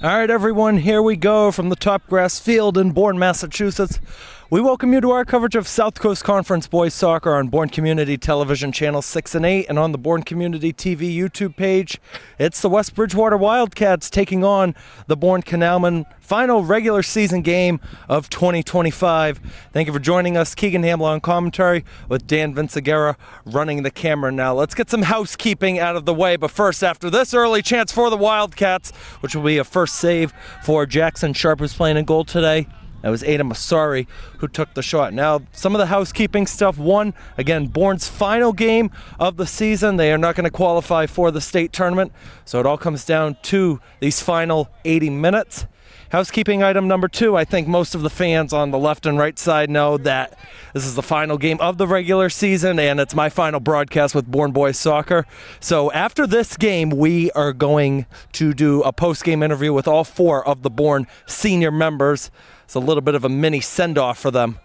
All right, everyone, here we go from the Topgrass Field in Bourne, Massachusetts. We welcome you to our coverage of South Coast Conference Boys Soccer on Bourne Community Television Channel 6 and 8 and on the Bourne Community TV YouTube page. It's the West Bridgewater Wildcats taking on the Bourne Canalmen final regular season game of 2025. Thank you for joining us. Keegan Hamla on commentary with Dan Vinciguerra running the camera now. Let's get some housekeeping out of the way, but first, after this early chance for the Wildcats, which will be a first save for Jackson Sharp, who's playing in goal today. That was Ada Masari who took the shot. Now, some of the housekeeping stuff. One, again, Bourne's final game of the season. They are not going to qualify for the state tournament, so it all comes down to these final 80 minutes. Housekeeping item number two, I think most of the fans on the left and right side know that this is the final game of the regular season, and it's my final broadcast with Bourne Boys Soccer. So after this game, we are going to do a post-game interview with all four of the Bourne senior members. It's a little bit of a mini send-off for them.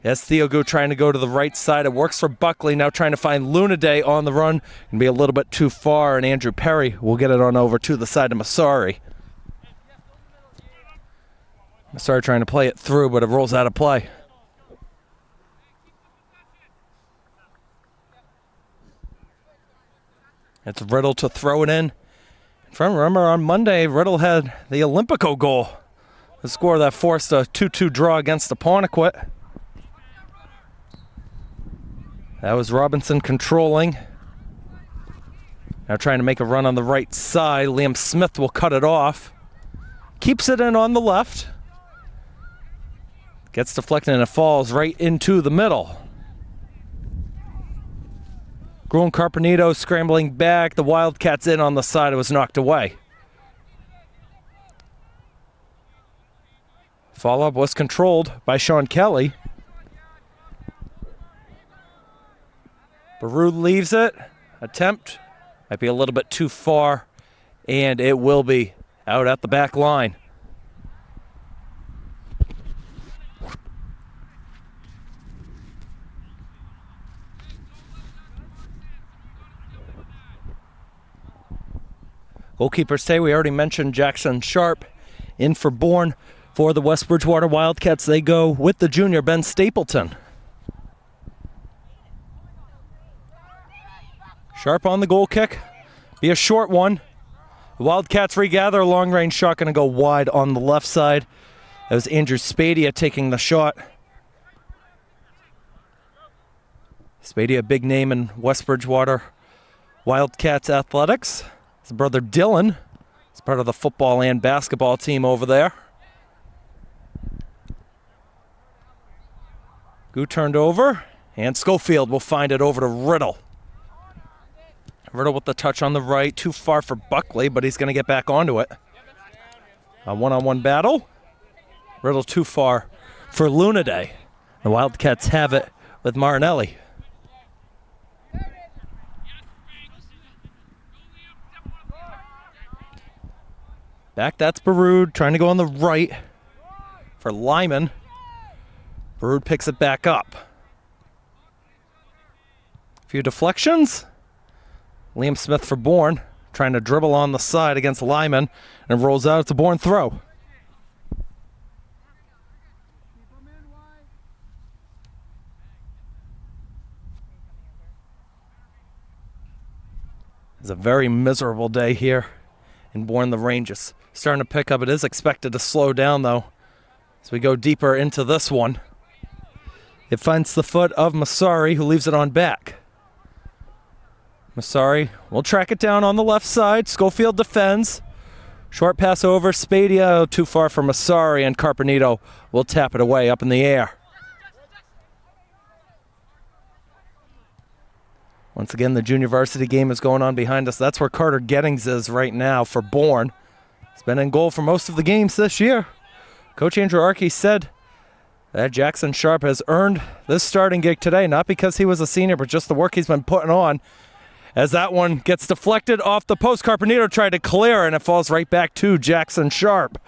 As Theogu trying to go to the right side. It works for Buckley, now trying to find Lunaday on the run. Can be a little bit too far, and Andrew Perry will get it on over to the side of Masari. Masari trying to play it through, but it rolls out of play. It's Riddle to throw it in. If I remember, on Monday, Riddle had the Olympico goal. The score that forced a 2-2 draw against Apponequet. That was Robinson controlling. Now trying to make a run on the right side. Liam Smith will cut it off. Keeps it in on the left. Gets deflected and it falls right into the middle. Gruen Carpenito scrambling back. The Wildcats in on the side. It was knocked away. Follow-up was controlled by Sean Kelly. Baru leaves it. Attempt might be a little bit too far, and it will be out at the back line. Goalkeepers today, we already mentioned Jackson Sharp in for Bourne. For the West Bridgewater Wildcats, they go with the junior Ben Stapleton. Sharp on the goal kick. Be a short one. The Wildcats regather. A long-range shot going to go wide on the left side. That was Andrew Spadia taking the shot. Spadia, a big name in West Bridgewater Wildcats athletics. His brother Dylan is part of the football and basketball team over there. Gu turned over, and Schofield will find it over to Riddle. Riddle with the touch on the right, too far for Buckley, but he's going to get back onto it. A one-on-one battle. Riddle too far for Lunaday. The Wildcats have it with Marinelli. Back, that's Baroud, trying to go on the right for Lyman. Baroud picks it back up. A few deflections. Liam Smith for Bourne, trying to dribble on the side against Lyman, and rolls out. It's a Bourne throw. It's a very miserable day here in Bourne. The rain just starting to pick up. It is expected to slow down, though, as we go deeper into this one. It finds the foot of Masari, who leaves it on back. Masari will track it down on the left side. Schofield defends. Short pass over. Spadia too far for Masari, and Carpenito will tap it away up in the air. Once again, the junior varsity game is going on behind us. That's where Carter Gettings is right now for Bourne. He's been in goal for most of the games this year. Coach Andrew Arkey said that Jackson Sharp has earned this starting gig today, not because he was a senior, but just the work he's been putting on. As that one gets deflected off the post, Carpenito tried to clear, and it falls right back to Jackson Sharp.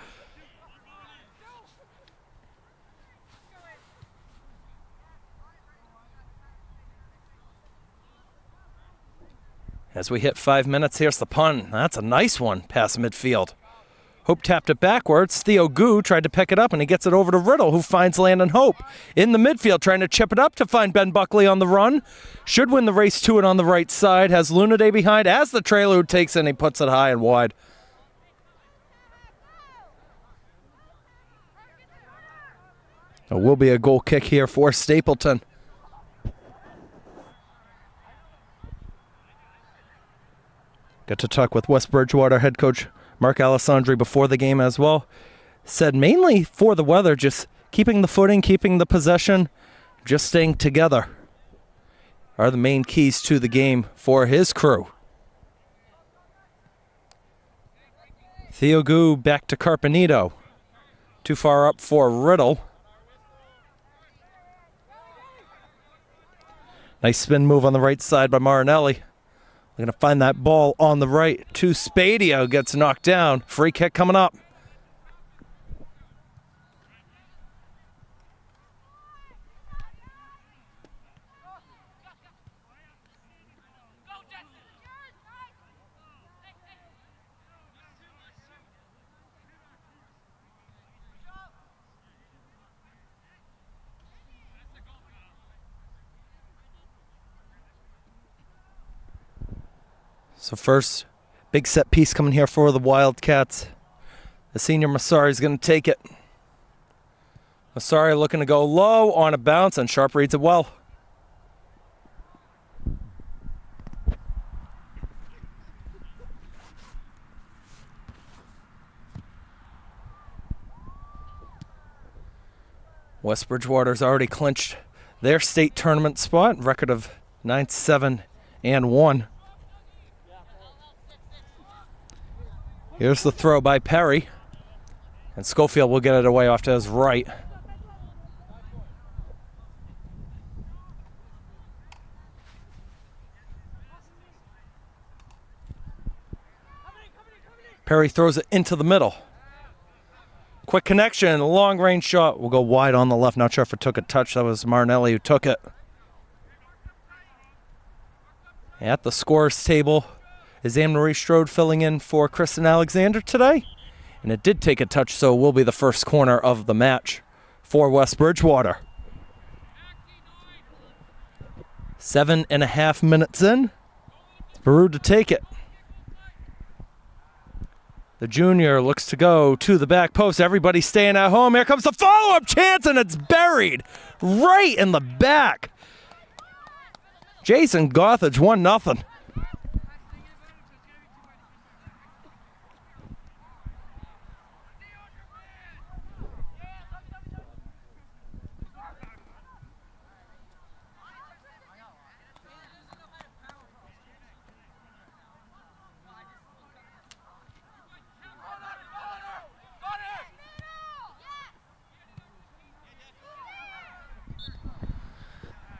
As we hit 5 minutes, here's the punt. That's a nice one past midfield. Hope tapped it backwards. Theo Gu tried to pick it up, and he gets it over to Riddle, who finds Landon Hope in the midfield, trying to chip it up to find Ben Buckley on the run. Should win the race to it on the right side. Has Lunaday behind as the trailer, who takes it and he puts it high and wide. It will be a goal kick here for Stapleton. Got to talk with West Bridgewater head coach Mark Alessandri before the game as well. Said mainly for the weather, just keeping the footing, keeping the possession, just staying together are the main keys to the game for his crew. Theo Gu back to Carpenito. Too far up for Riddle. Nice spin move on the right side by Marinelli. We're going to find that ball on the right to Spadio. Gets knocked down. Free kick coming up. So first, big set piece coming here for the Wildcats. The senior Masari is going to take it. Masari looking to go low on a bounce, and Sharp reads it well. West Bridgewater's already clinched their state tournament spot, record of 9-7-1. Here's the throw by Perry. And Schofield will get it away off to his right. Perry throws it into the middle. Quick connection, long range shot. Will go wide on the left. Not sure if it took a touch. That was Marinelli who took it. At the scores table is Anne-Marie Strode filling in for Kristen Alexander today. And it did take a touch, so it will be the first corner of the match for West Bridgewater. 7.5 minutes in. It's Baru to take it. The junior looks to go to the back post. Everybody staying at home. Here comes the follow-up chance, and it's buried right in the back. Jason Gothage, 1-0.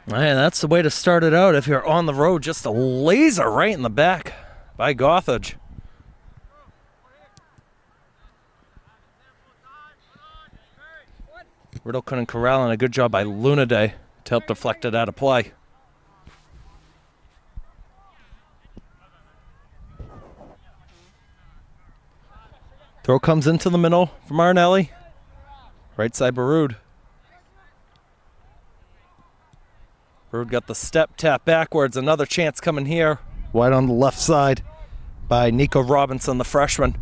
Man, that's the way to start it out if you're on the road. Just a laser right in the back by Gothage. Riddle couldn't corral, and a good job by Lunaday to help deflect it out of play. Throw comes into the middle for Marinelli. Right side Baroud. Baroud got the step tap backwards. Another chance coming here. Wide on the left side by Nico Robinson, the freshman.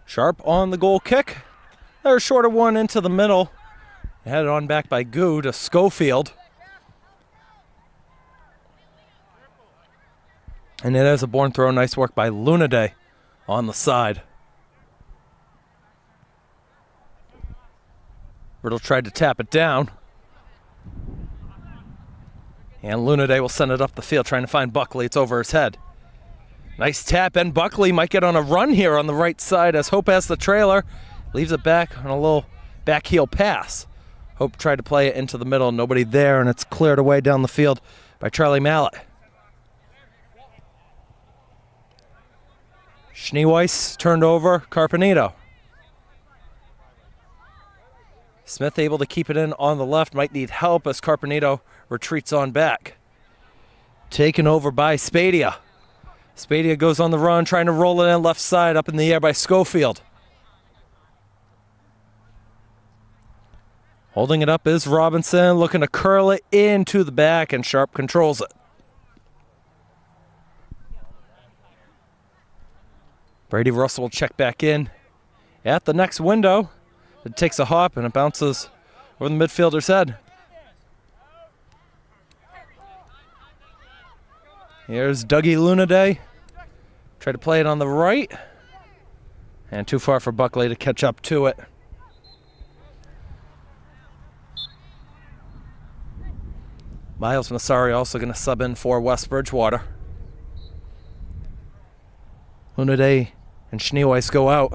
Sharp on the goal kick. There's a shorter one into the middle. Headed on back by Gu to Schofield. And it is a Bourne throw. Nice work by Lunaday on the side. Riddle tried to tap it down. And Lunaday will send it up the field, trying to find Buckley. It's over his head. Nice tap, and Buckley might get on a run here on the right side as Hope has the trailer. Leaves it back on a little back heel pass. Hope tried to play it into the middle. Nobody there, and it's cleared away down the field by Charlie Mallett. Schneeweiss turned over, Carpenito. Smith able to keep it in on the left, might need help as Carpenito retreats on back. Taken over by Spadia. Spadia goes on the run, trying to roll it in left side, up in the air by Schofield. Holding it up is Robinson, looking to curl it into the back, and Sharp controls it. Brady Russell will check back in at the next window. It takes a hop and it bounces over the midfielder's head. Here's Dougie Lunaday. Try to play it on the right. And too far for Buckley to catch up to it. Miles Massari also going to sub in for West Bridgewater. Lunaday and Schneeweiss go out.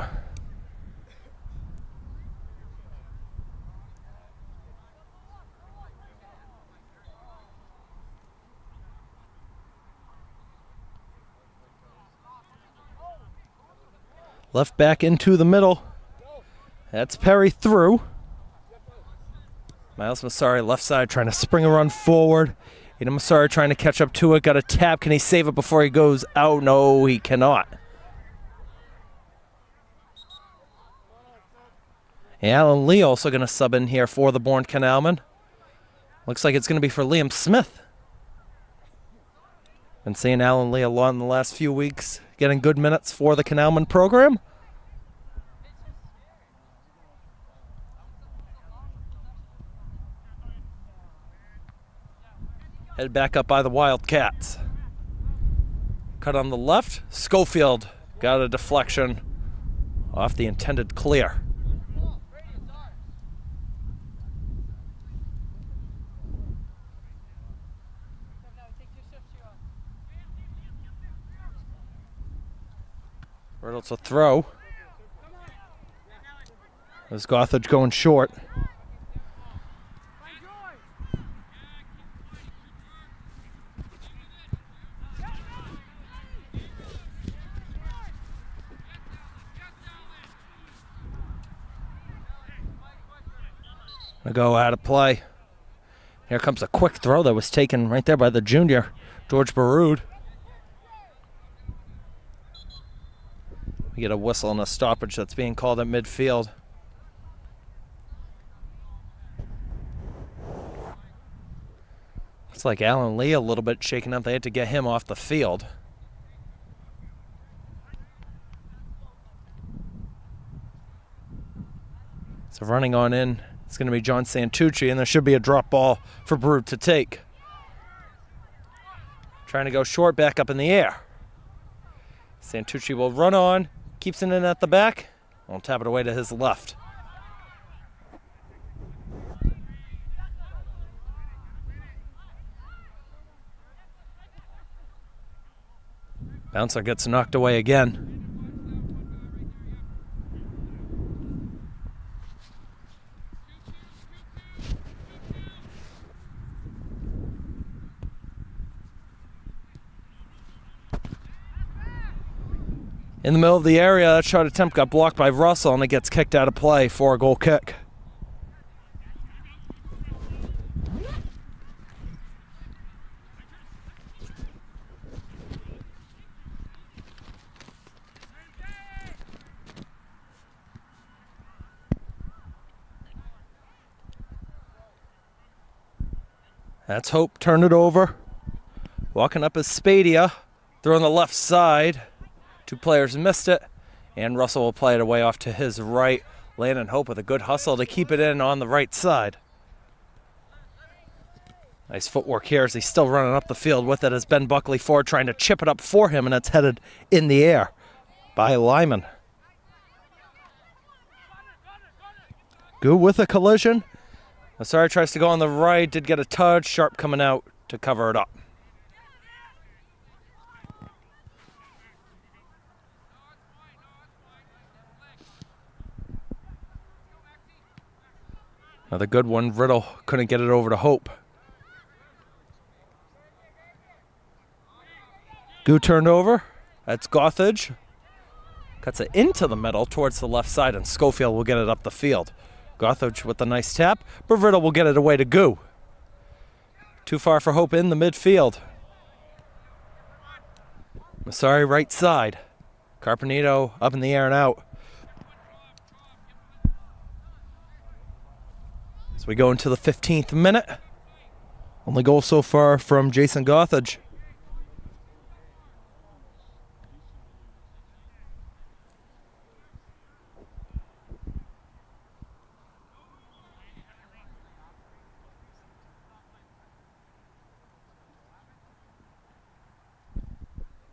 Left back into the middle. That's Perry through. Miles Massari left side trying to spring a run forward. Eden Massari trying to catch up to it. Got a tap. Can he save it before he goes out? No, he cannot. Alan Lee also going to sub in here for the Bourne Canalmen. Looks like it's going to be for Liam Smith. Been seeing Alan Lee a lot in the last few weeks, getting good minutes for the Canalmen program. Headed back up by the Wildcats. Cut on the left. Schofield got a deflection off the intended clear. Riddle to throw. There's Gothage going short. Gonna go out of play. Here comes a quick throw that was taken right there by the junior, George Baroud. We get a whistle and a stoppage that's being called at midfield. It's like Alan Lee a little bit shaken up. They had to get him off the field. So running on in, it's going to be John Santucci, and there should be a drop ball for Baroud to take. Trying to go short, back up in the air. Santucci will run on, keeps it in at the back, and will tap it away to his left. Bouncer gets knocked away again. In the middle of the area, that shot attempt got blocked by Russell, and it gets kicked out of play for a goal kick. That's Hope, turned it over. Walking up is Spadia, throwing the left side. Two players missed it, and Russell will play it away off to his right. Landon Hope with a good hustle to keep it in on the right side. Nice footwork here as he's still running up the field with it as Ben Buckley Ford trying to chip it up for him, and it's headed in the air by Lyman. Good with a collision. Massari tries to go on the right, did get a touch. Sharp coming out to cover it up. Another good one. Riddle couldn't get it over to Hope. Goo turned over. That's Gothage. Cuts it into the middle towards the left side, and Schofield will get it up the field. Gothridge with a nice tap. Bridgewater will get it away to Goo. Too far for Hope in the midfield. Massari right side. Carpenito up in the air and out. As we go into the 15th minute. Only goal so far from Jason Gothridge.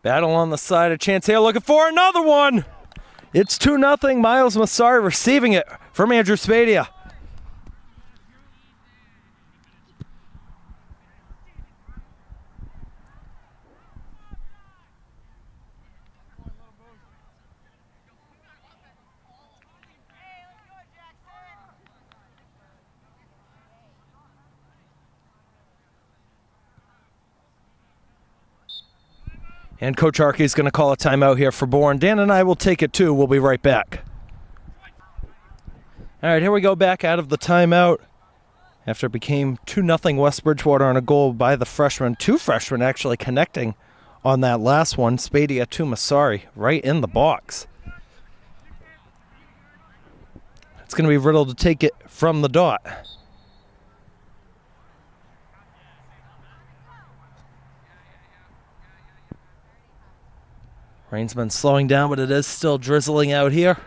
Battle on the side, a chance here, looking for another one. It's 2-0, Miles Massari receiving it from Andrew Spadia. And Coach Arkey is going to call a timeout here for Bourne. Dan and I will take it too. We'll be right back. All right, here we go back out of the timeout. After it became 2-0 West Bridgewater on a goal by the freshman. Two freshmen actually connecting on that last one. Spadia to Massari right in the box. It's going to be Riddle to take it from the dot. Rain's been slowing down, but it is still drizzling out here.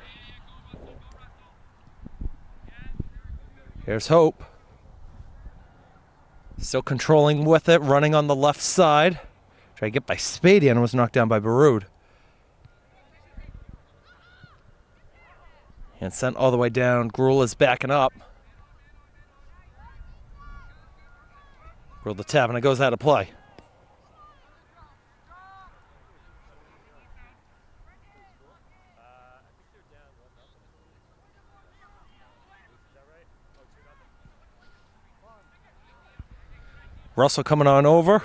Here's Hope. Still controlling with it, running on the left side. Try to get by Spadia and was knocked down by Baroud. And sent all the way down. Gruel is backing up. Gruel the tap, and it goes out of play. Russell coming on over.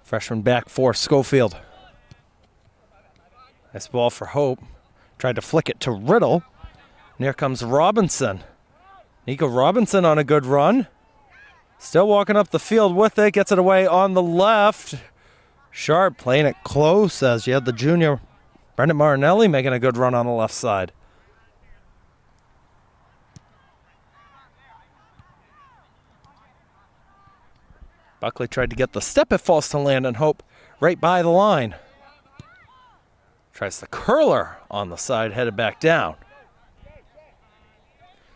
Freshman back for Schofield. Nice ball for Hope. Tried to flick it to Riddle. And here comes Robinson. Nico Robinson on a good run. Still walking up the field with it. Gets it away on the left. Sharp playing it close as you had the junior Brendan Marinelli making a good run on the left side. Buckley tried to get the step. It falls to Landon Hope right by the line. Tries the curler on the side, headed back down.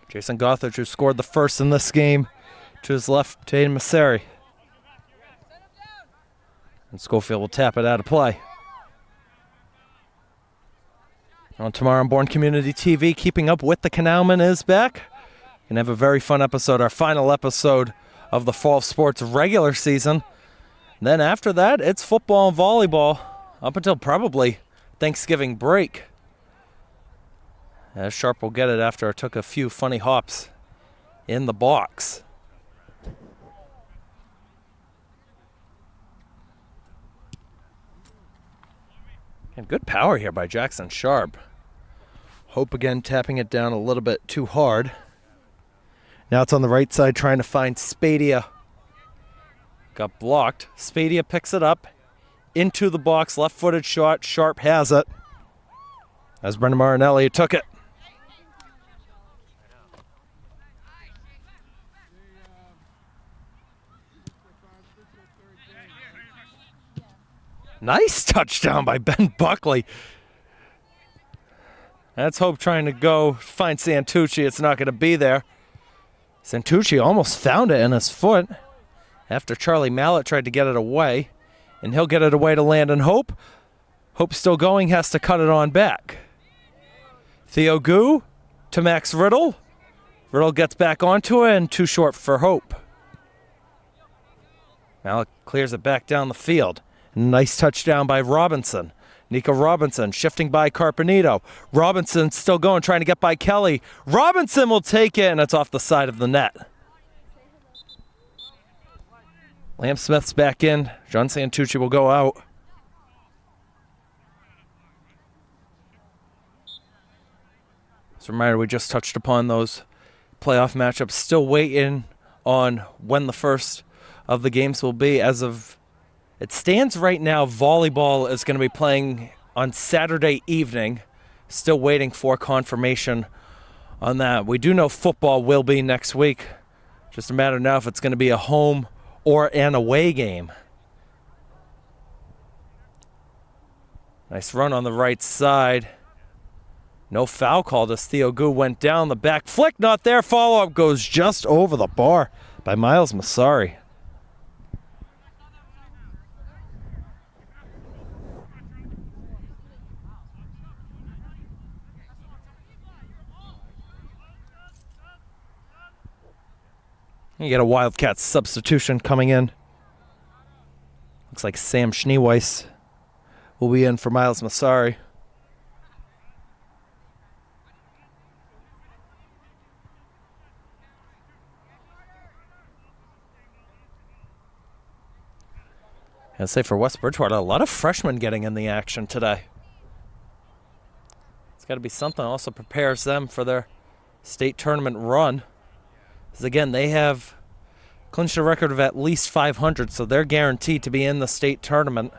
Jason Gothridge, who scored the first in this game, to his left, to Aiden Massari. And Schofield will tap it out of play. On tomorrow on Bourne Community TV, Keeping Up with the Canalmen is back. Gonna have a very fun episode, our final episode of the fall sports regular season. Then after that, it's football and volleyball up until probably Thanksgiving break. As Sharp will get it after I took a few funny hops in the box. And good power here by Jackson Sharp. Hope again tapping it down a little bit too hard. Now it's on the right side trying to find Spadia. Got blocked. Spadia picks it up into the box. Left-footed shot. Sharp has it. As Brendan Marinelli took it. Nice touchdown by Ben Buckley. That's Hope trying to go find Santucci. It's not going to be there. Santucci almost found it in his foot after Charlie Mallett tried to get it away. And he'll get it away to Landon Hope. Hope still going, has to cut it on back. Theo Goo to Max Riddle. Riddle gets back onto it and too short for Hope. Mallett clears it back down the field. Nice touchdown by Robinson. Nico Robinson shifting by Carpenito. Robinson still going, trying to get by Kelly. Robinson will take it, and it's off the side of the net. Lamb Smith's back in. John Santucci will go out. As a reminder, we just touched upon those playoff matchups. Still waiting on when the first of the games will be. As of it stands right now, volleyball is going to be playing on Saturday evening. Still waiting for confirmation on that. We do know football will be next week. Just a matter now if it's going to be a home or an away game. Nice run on the right side. No foul called as Theo Gu went down. The back flick, not there. Follow-up goes just over the bar by Miles Masari. You get a Wildcats substitution coming in. Looks like Sam Schneeweiss will be in for Miles Masari. I'd say for West Bridgewater, a lot of freshmen getting in the action today. It's got to be something that also prepares them for their state tournament run. Because again, they have clinched a record of at least 500, so they're guaranteed to be in the state tournament.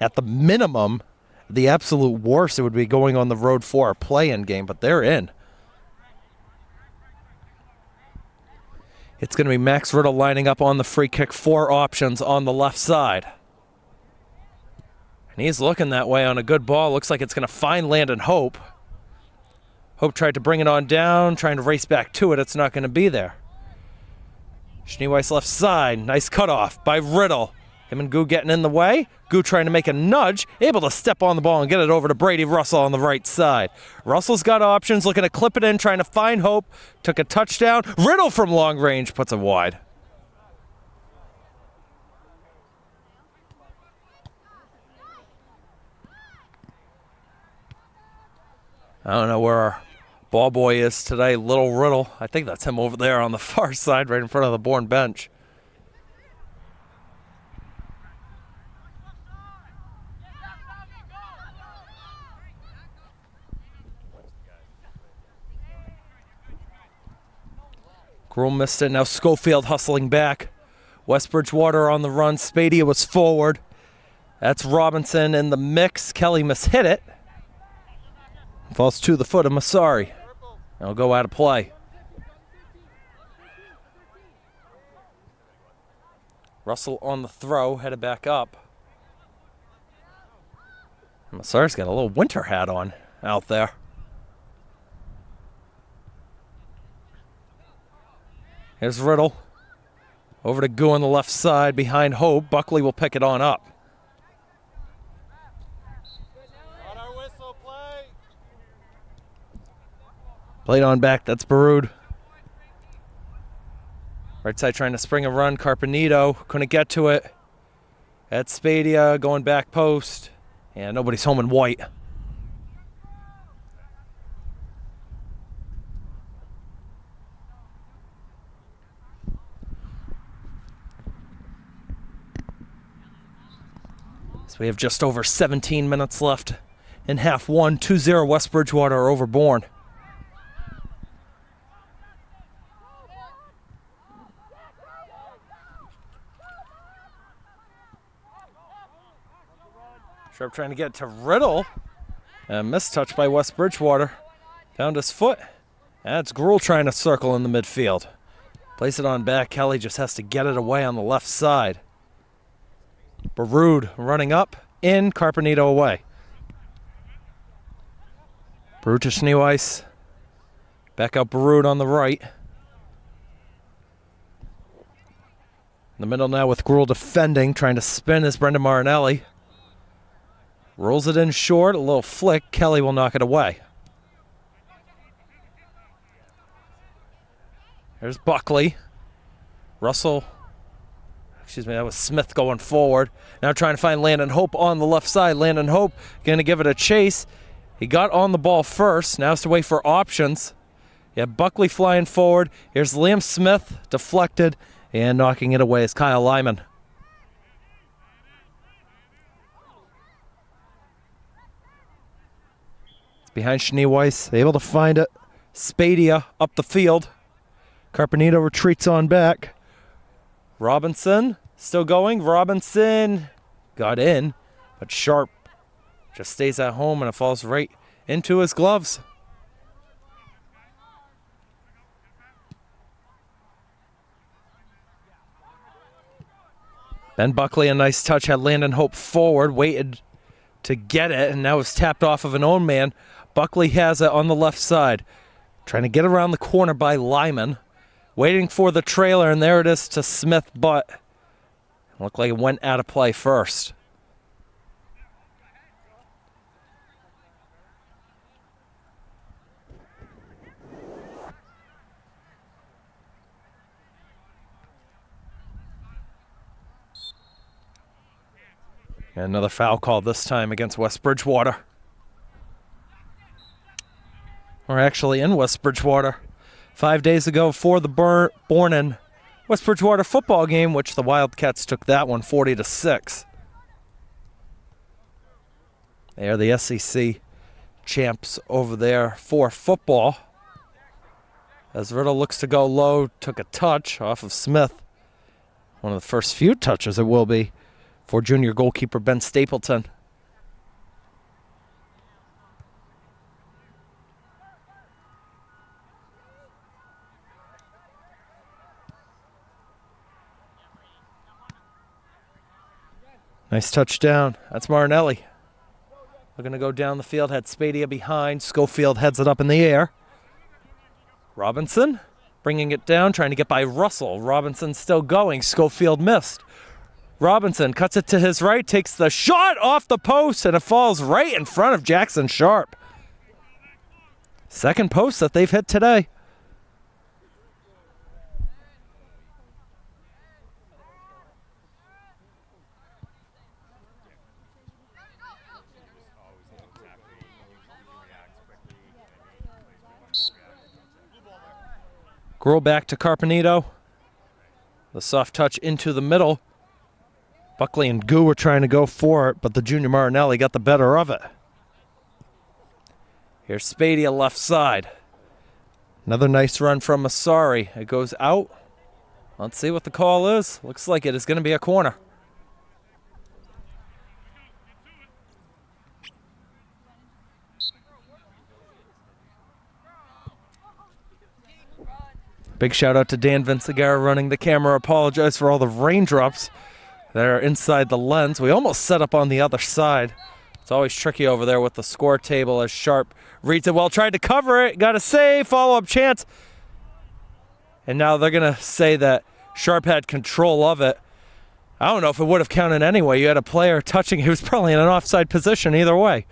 At the minimum, the absolute worst, it would be going on the road for a play-in game, but they're in. It's going to be Max Riddle lining up on the free kick, 4 options on the left side. And he's looking that way on a good ball. Looks like it's going to find Landon Hope. Hope tried to bring it on down, trying to race back to it. It's not going to be there. Schneeweiss left side. Nice cutoff by Riddle. Him and Gu getting in the way. Gu trying to make a nudge. Able to step on the ball and get it over to Brady Russell on the right side. Russell's got options. Looking to clip it in. Trying to find Hope. Took a touchdown. Riddle from long range puts it wide. I don't know where our ball boy is today, Little Riddle. I think that's him over there on the far side, right in front of the Bourne bench. Gruel missed it. Now Schofield hustling back. West Bridgewater on the run. Spadia was forward. That's Robinson in the mix. Kelly mishit it. Falls to the foot of Masari. It'll go out of play. Russell on the throw, headed back up. And Masari's got a little winter hat on out there. Here's Riddle. Over to Gu on the left side behind Hope. Buckley will pick it on up. Played on back, that's Barud. Right side trying to spring a run, Carpenito, couldn't get to it. That's Spadia going back post. And nobody's home in white. So we have just over 17 minutes left in half one. 2-0 West Bridgewater over Bourne. Sharp trying to get to Riddle. And mistouch by West Bridgewater. Found his foot. That's Gruel trying to circle in the midfield. Place it on back. Kelly just has to get it away on the left side. Barud running up. In. Carpenito away. Barud to Schneeweiss. Back up Barud on the right. In the middle now with Gruel defending. Trying to spin is Brendan Marinelli. Rolls it in short, a little flick. Kelly will knock it away. There's Buckley. Russell. Excuse me, that was Smith going forward. Now trying to find Landon Hope on the left side. Landon Hope going to give it a chase. He got on the ball first. Now has to wait for options. Yeah, Buckley flying forward. Here's Liam Smith, deflected, and knocking it away is Kyle Lyman. Behind Schneeweiss, able to find it. Spadia up the field. Carpenito retreats on back. Robinson still going. Robinson got in, but Sharp just stays at home and it falls right into his gloves. Ben Buckley, a nice touch, had Landon Hope forward, waited to get it, and now was tapped off of an own man. Buckley has it on the left side, trying to get around the corner by Lyman, waiting for the trailer, and there it is to Smith, but it looked like it went out of play first. And another foul call this time against West Bridgewater. We're actually in West Bridgewater 5 days ago for the Bourne and West Bridgewater football game, which the Wildcats took that one 40-6. They are the SEC champs over there for football. As Riddle looks to go low, took a touch off of Smith. One of the first few touches it will be for junior goalkeeper Ben Stapleton. Nice touchdown. That's Marinelli. Looking to go down the field, had Spadia behind. Schofield heads it up in the air. Robinson bringing it down, trying to get by Russell. Robinson still going. Schofield missed. Robinson cuts it to his right, takes the shot off the post, and it falls right in front of Jackson Sharp. Second post that they've hit today. Gruel back to Carpenito. The soft touch into the middle. Buckley and Goo were trying to go for it, but the junior Marinelli got the better of it. Here's Spadia left side. Another nice run from Masari. It goes out. Let's see what the call is. Looks like it is going to be a corner. Big shout out to Dan Vincigara running the camera. Apologize for all the raindrops that are inside the lens. We almost set up on the other side. It's always tricky over there with the score table as Sharp reads it well. Tried to cover it. Got a save. Follow-up chance. And now they're going to say that Sharp had control of it. I don't know if it would have counted anyway. You had a player touching. He was probably in an offside position either way.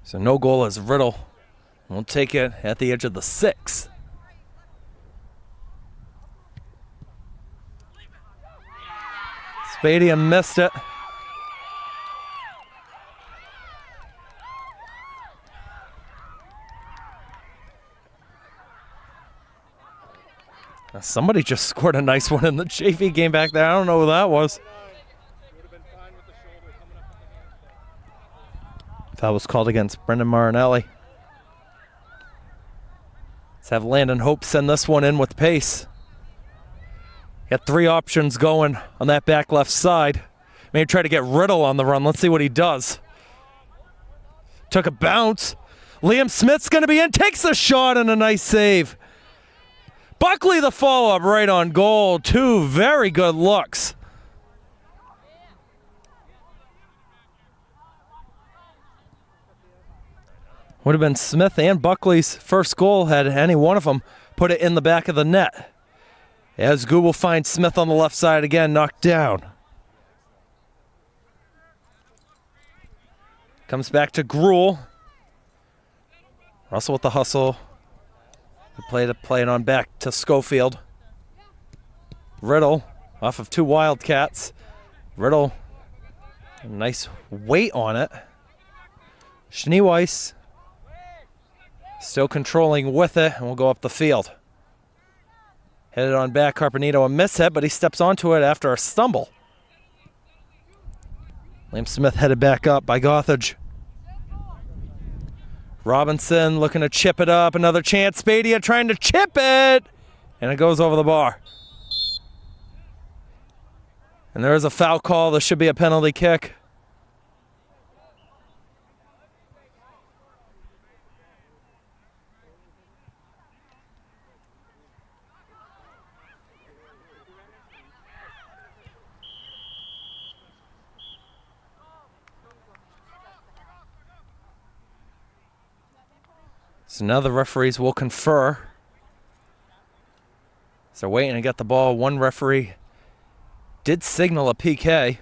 So no goal as Riddle will take it at the edge of the 6. Spadia missed it. Somebody just scored a nice one in the JV game back there. I don't know who that was. That was called against Brendan Marinelli. Let's have Landon Hope send this one in with pace. Got 3 options going on that back left side. Maybe try to get Riddle on the run. Let's see what he does. Took a bounce. Liam Smith's going to be in. Takes the shot and a nice save. Buckley the follow-up right on goal. 2 very good looks. Would have been Smith and Buckley's first goal had any one of them put it in the back of the net. As Goo will find Smith on the left side again, knocked down. Comes back to Gruel. Russell with the hustle. Play it on back to Schofield. Riddle off of 2 Wildcats. Riddle, a nice weight on it. Schneeweiss still controlling with it, and we'll go up the field. Headed on back, Carpenito, a mishit, but he steps onto it after a stumble. Liam Smith headed back up by Gothage. Robinson looking to chip it up. Another chance. Spadia trying to chip it. And it goes over the bar. And there is a foul call. There should be a penalty kick. So now the referees will confer. So they're waiting to get the ball. One referee did signal a PK.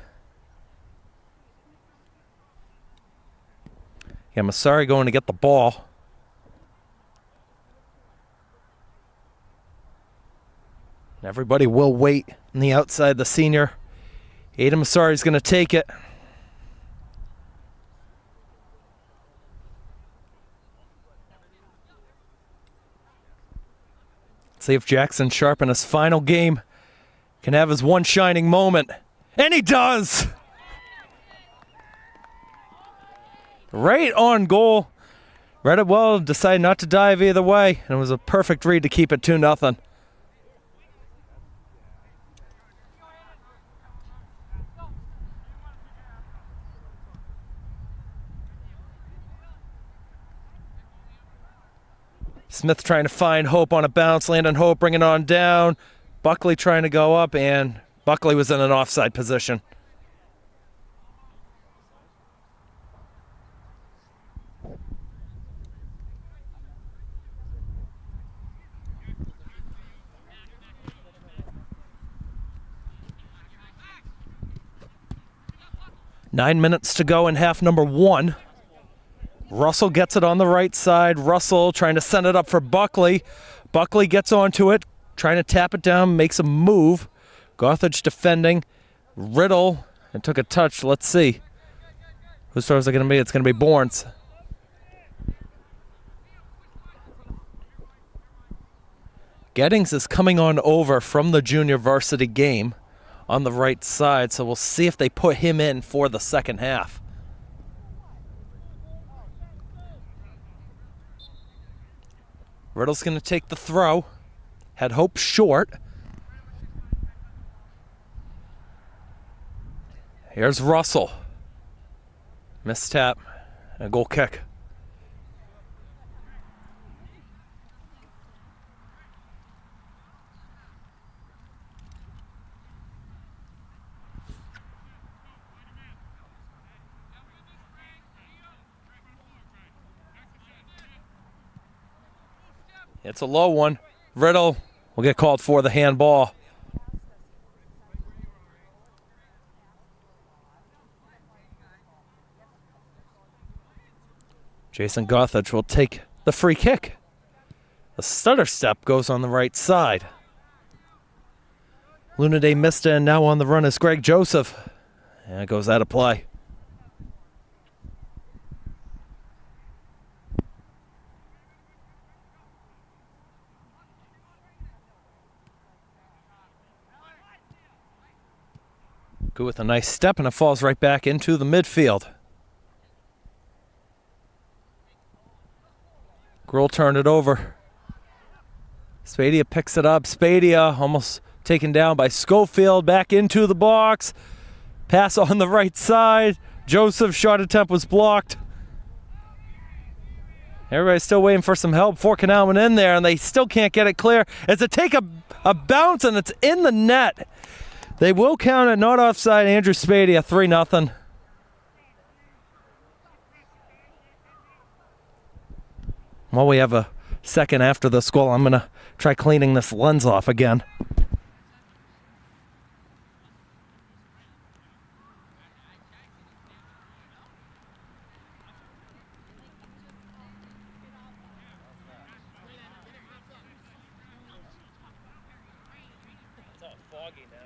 Yeah, Masari going to get the ball. And everybody will wait on the outside. The senior, Aidan Masari, is going to take it. See if Jackson Sharp in his final game can have his one shining moment. And he does! Right on goal. Read it well, decided not to dive either way, and it was a perfect read to keep it 2-0. Smith trying to find Hope on a bounce. Landon Hope bringing it on down. Buckley trying to go up, and Buckley was in an offside position. Nine minutes to go in half number one. Russell gets it on the right side. Russell trying to send it up for Buckley. Buckley gets onto it, trying to tap it down, makes a move. Gothage defending. Riddle, and took a touch. Let's see. Whose throw is it going to be? It's going to be Bourne's. Gettings is coming on over from the junior varsity game on the right side, so we'll see if they put him in for the second half. Riddle's going to take the throw. Had Hope short. Here's Russell. Missed tap. And a goal kick. It's a low one. Riddle will get called for the handball. Jason Gothage will take the free kick. The stutter step goes on the right side. Lunaday missed it, and now on the run is Greg Joseph. And it goes out of play. Good with a nice step, and it falls right back into the midfield. Gruhl turned it over. Spadia picks it up. Spadia almost taken down by Schofield. Back into the box. Pass on the right side. Joseph's shot attempt was blocked. Everybody's still waiting for some help for Canalmen in there, and they still can't get it clear. As it take a bounce, and it's in the net. They will count it, not offside. Andrew Spadia, 3-0. While we have a second after this goal, I'm going to try cleaning this lens off again. It's all foggy now.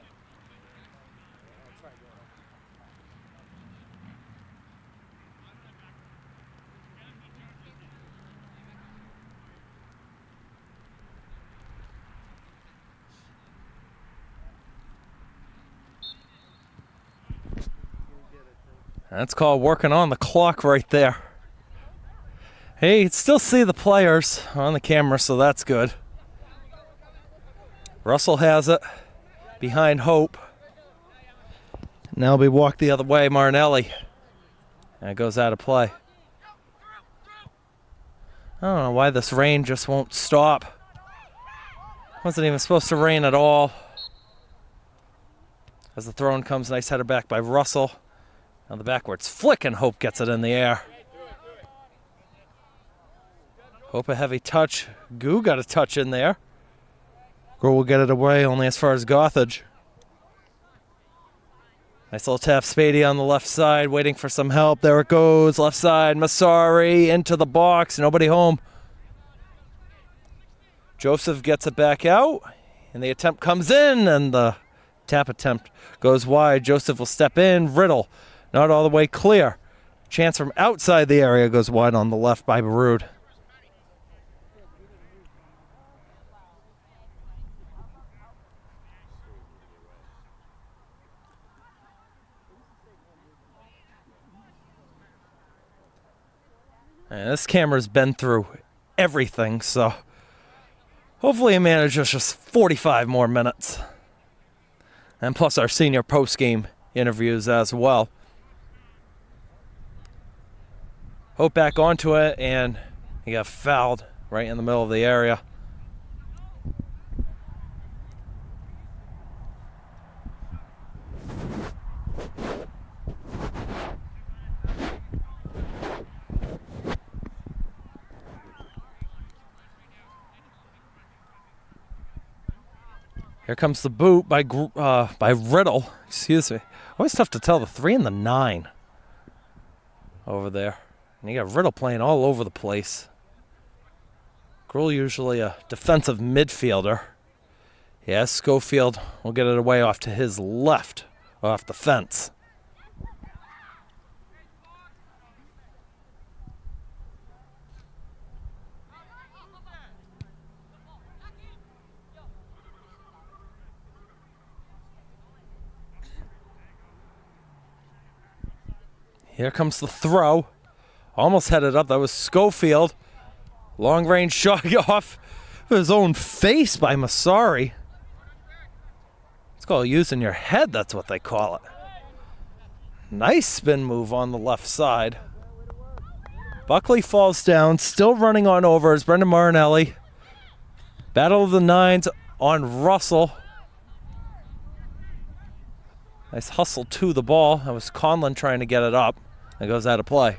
That's called working on the clock right there. Hey, you can still see the players on the camera, so that's good. Russell has it behind Hope. Now it'll be walked the other way, Marinelli. And it goes out of play. I don't know why this rain just won't stop. Wasn't even supposed to rain at all. As the throw-in comes, nice header back by Russell. On the backwards flick, and Hope gets it in the air. Hope a heavy touch. Goo got a touch in there. Girl will get it away only as far as Gothage. Nice little tap, Spady on the left side, waiting for some help. There it goes, left side, Masari into the box, nobody home. Joseph gets it back out, and the attempt comes in, and the tap attempt goes wide. Joseph will step in, Riddle, not all the way clear. Chance from outside the area goes wide on the left by Baroud. And this camera's been through everything, so hopefully it manages just 45 more minutes. And plus our senior post-game interviews as well. Hope back onto it, and he got fouled right in the middle of the area. Here comes the boot by Riddle. Excuse me. Always tough to tell the 3 and the 9 over there. And you got Riddle playing all over the place. Gruhl usually a defensive midfielder. Yeah, Schofield will get it away off to his left, off the fence. Here comes the throw. Almost headed up. That was Schofield. Long range shot off his own face by Masari. It's called using your head. That's what they call it. Nice spin move on the left side. Buckley falls down. Still running on over is Brendan Marinelli. Battle of the Nines on Russell. Nice hustle to the ball. That was Conlon trying to get it up. It goes out of play.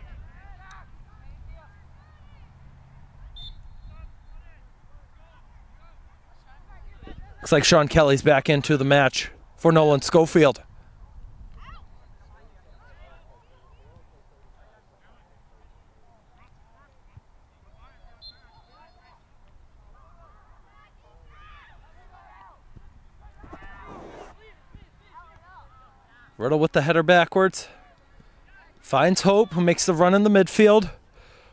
Looks like Sean Kelly's back into the match for Nolan Schofield. Riddle with the header backwards. Finds Hope, who makes the run in the midfield.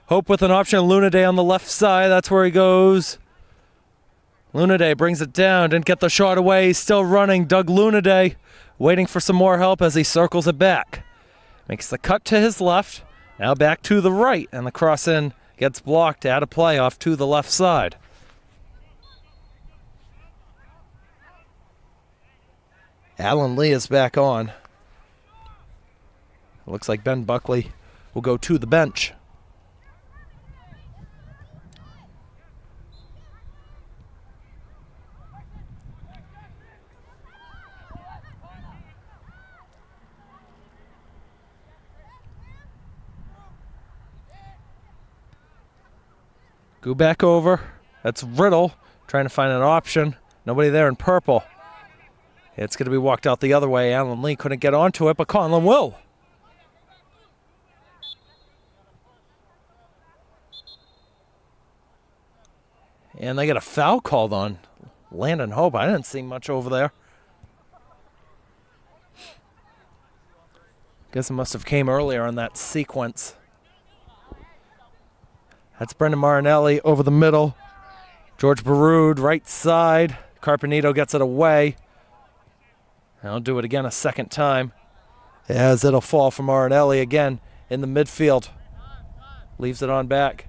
Hope with an option of Lunaday on the left side. That's where he goes. Lunaday brings it down. Didn't get the shot away. He's still running. Doug Lunaday waiting for some more help as he circles it back. Makes the cut to his left. Now back to the right. And the cross in gets blocked out of play off to the left side. Alan Lee is back on. It looks like Ben Buckley will go to the bench. Go back over. That's Riddle trying to find an option. Nobody there in purple. It's going to be walked out the other way. Alan Lee couldn't get onto it, but Conlon will. And they get a foul called on Landon Hope. I didn't see much over there. Guess it must have came earlier on that sequence. That's Brendan Marinelli over the middle. George Baroud, right side. Carpenito gets it away. I'll do it again a second time. as it'll fall from Marinelli again in the midfield. Leaves it on back.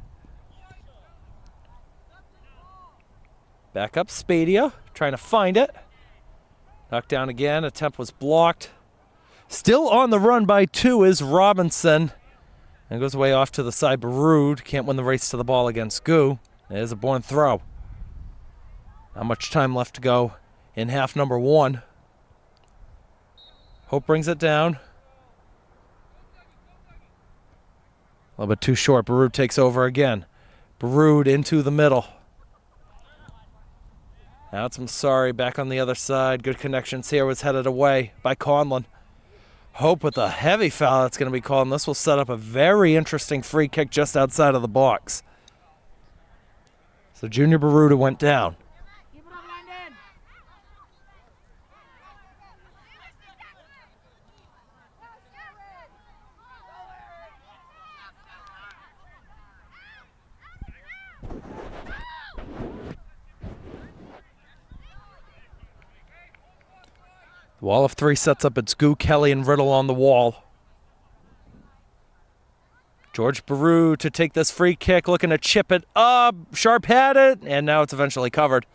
Back up Spadia, trying to find it. Knocked down again, attempt was blocked. Still on the run by 2 is Robinson. And goes away off to the side. Baroud can't win the race to the ball against Gu. It is a Bourne throw. Not much time left to go in half number 1. Hope brings it down. A little bit too short. Baroud takes over again. Baroud into the middle. Now it's Masari back on the other side. Good connections here. Was headed away by Conlon. Hope with a heavy foul that's going to be called. And this will set up a very interesting free kick just outside of the box. So Junior Baruda went down. Wall of 3 sets up. It's Gu, Kelly, and Riddle on the wall. George Baroud to take this free kick, looking to chip it up. Sharp had it, and now it's eventually covered.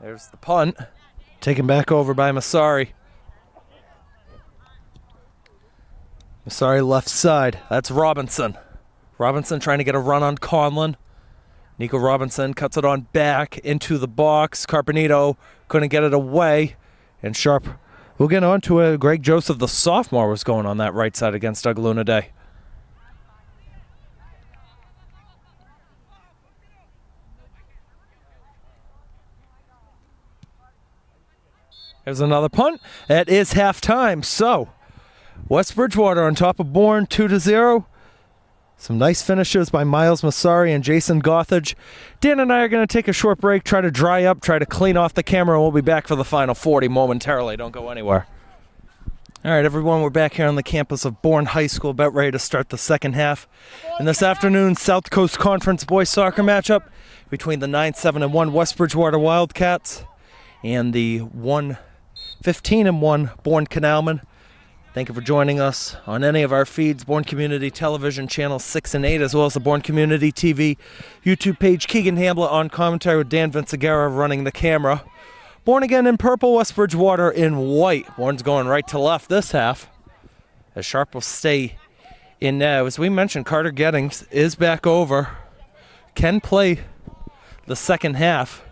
There's the punt. Taken back over by Masari. Masari left side. That's Robinson. Robinson trying to get a run on Conlon. Nico Robinson cuts it on back into the box. Carpenito couldn't get it away. And Sharp, we'll get on to it. Greg Joseph, the sophomore, was going on that right side against Doug Luna Day. There's another punt. It is halftime. So, West Bridgewater on top of Bourne, 2-0. Some nice finishes by Miles Masari and Jason Gothage. Dan and I are going to take a short break, try to dry up, try to clean off the camera, and we'll be back for the final 40 momentarily. Don't go anywhere. All right, everyone, we're back here on the campus of Bourne High School, about ready to start the second half. And this afternoon's South Coast Conference boys soccer matchup between the 9-7-1 West Bridgewater Wildcats and the 1-15-1 Bourne Canalmen. Thank you for joining us on any of our feeds, Bourne Community Television Channels 6 and 8, as well as the Bourne Community TV YouTube page. Keegan Hamblett on commentary with Dan Vincegara running the camera. Bourne again in purple, West Bridgewater in white. Bourne's going right to left this half, as Sharp will stay in now. As we mentioned, Carter Gettings is back over. Can play the second half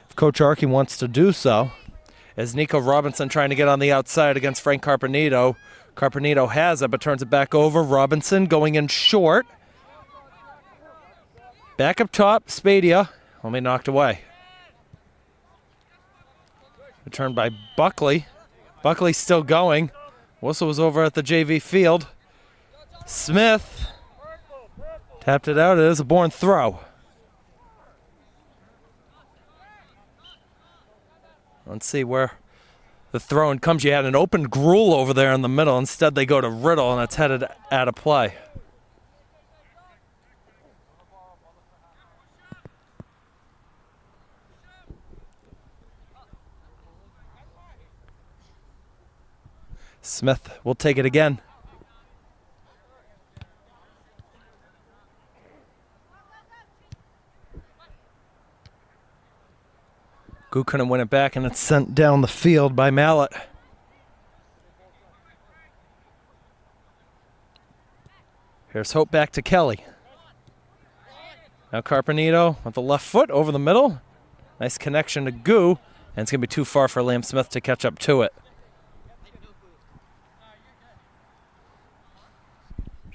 if Coach Archie wants to do so. As Nico Robinson trying to get on the outside against Frank Carpenito. Carpenito has it, but turns it back over. Robinson going in short. Back up top, Spadia. Only knocked away. Returned by Buckley. Buckley still going. Whistle was over at the JV field. Smith tapped it out. It is a Bourne throw. Let's see where the throw-in comes. You had an open Gruel over there in the middle. Instead, they go to Riddle, and it's headed out of play. Smith will take it again. Gu couldn't win it back, and it's sent down the field by Mallet. Here's Hope back to Kelly. Now Carpenito with the left foot over the middle. Nice connection to Gu, and it's going to be too far for Liam Smith to catch up to it.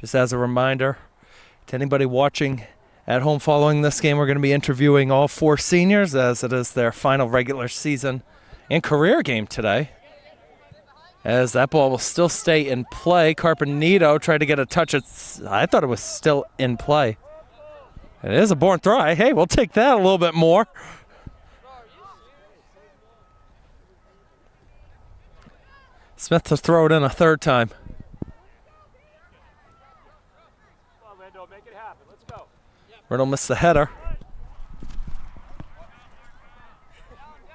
Just as a reminder to anybody watching at home following this game, we're going to be interviewing all 4 seniors as it is their final regular season and career game today. As that ball will still stay in play. Carpenito tried to get a touch. I thought it was still in play. It is a Bourne throw. Hey, we'll take that a little bit more. Smith to throw it in a third time. Riddle missed the header.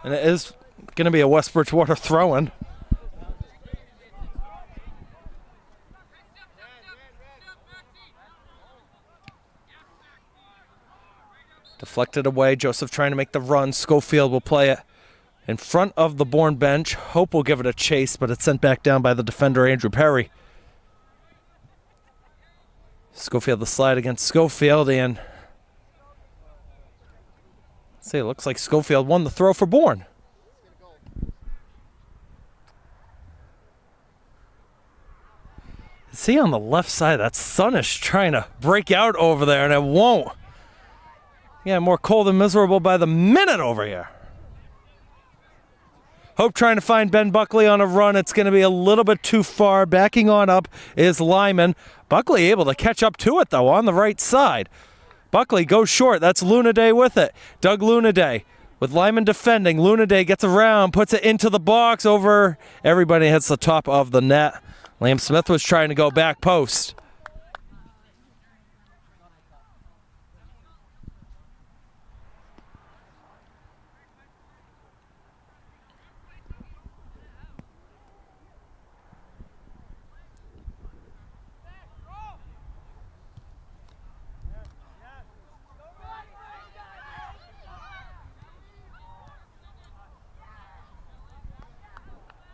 And it is going to be a West Bridgewater throw-in. Deflected away. Joseph trying to make the run. Schofield will play it in front of the Bourne bench. Hope will give it a chase, but it's sent back down by the defender, Andrew Perry. Schofield the slide against Schofield, and see, it looks like Schofield won the throw for Bourne. See on the left side, that sun is trying to break out over there, and it won't. Yeah, more cold and miserable by the minute over here. Hope trying to find Ben Buckley on a run. It's going to be a little bit too far. Backing on up is Lyman. Buckley able to catch up to it, though, on the right side. Buckley goes short. That's Lunaday with it. Doug Lunaday with Lyman defending. Lunaday gets around, puts it into the box over. Everybody hits the top of the net. Liam Smith was trying to go back post.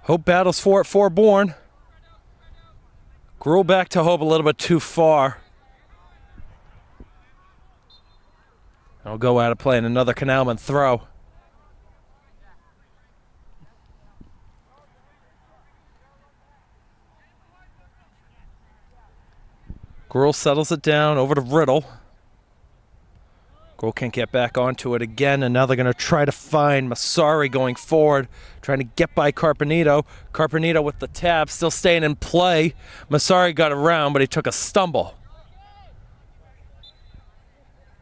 Hope battles for it for Bourne. Gruel back to Hope a little bit too far. I'll go out of play and another Canalmen throw. Gruel settles it down over to Riddle. Gruel can't get back onto it again, and now they're going to try to find Masari going forward, trying to get by Carpenito. Carpenito with the tap, still staying in play. Masari got around, but he took a stumble.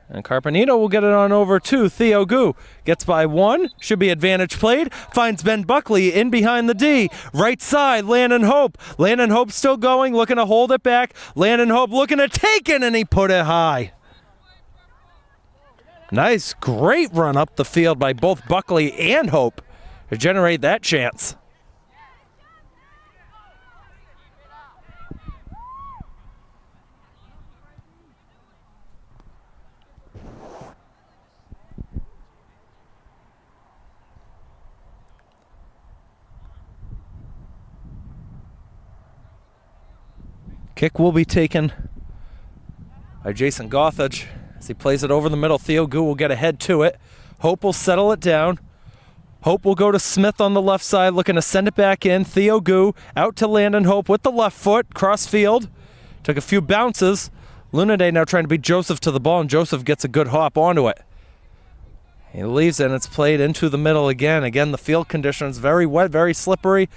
And Carpenito will get it on over to Theo Gu. Gets by one, should be advantage played. Finds Ben Buckley in behind the D. Right side, Landon Hope. Landon Hope still going, looking to hold it back. Landon Hope looking to take it, and he put it high. Nice, great run up the field by both Buckley and Hope to generate that chance. Kick will be taken by Jason Gothage. As he plays it over the middle, Theo Gu will get ahead to it. Hope will settle it down. Hope will go to Smith on the left side, looking to send it back in. Theo Gu out to Landon Hope with the left foot, cross field. Took a few bounces. Lunaday now trying to beat Joseph to the ball, and Joseph gets a good hop onto it. He leaves it, and it's played into the middle again. Again, the field conditions very wet, very slippery.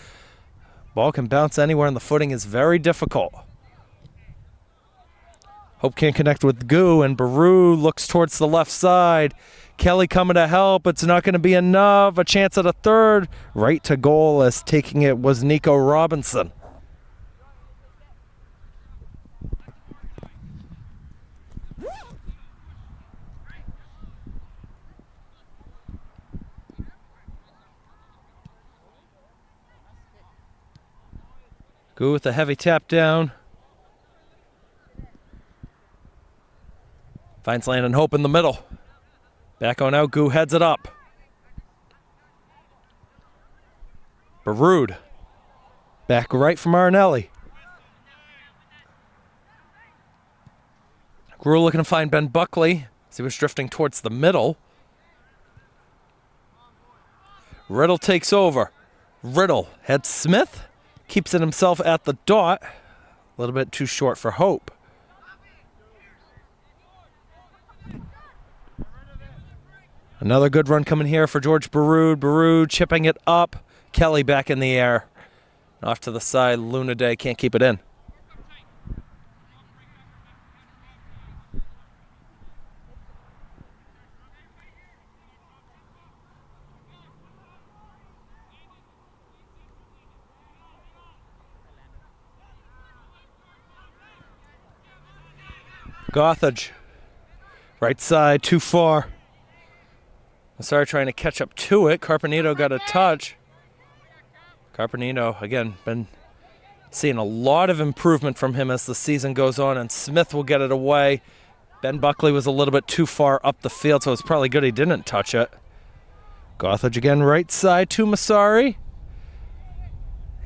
Ball can bounce anywhere, and the footing is very difficult. Hope can't connect with Gu, and Baru looks towards the left side. Kelly coming to help. It's not going to be enough. A chance at a third. Right to goal as taking it was Nico Robinson. Gu with a heavy tap down. Finds Landon Hope in the middle. Back on out, Gu heads it up. Baroud. Back right from Marinelli. Gruel looking to find Ben Buckley as he was drifting towards the middle. Riddle takes over. Riddle heads Smith. Keeps it himself at the dot. A little bit too short for Hope. Another good run coming here for George Baroud. Baroud chipping it up. Kelly back in the air. Off to the side. Lunaday can't keep it in. Gothage Right side, too far. Massari trying to catch up to it. Carpenito got a touch. Carpenito, again, been seeing a lot of improvement from him as the season goes on, and Smith will get it away. Ben Buckley was a little bit too far up the field, so it's probably good he didn't touch it. Gothage again, right side to Massari.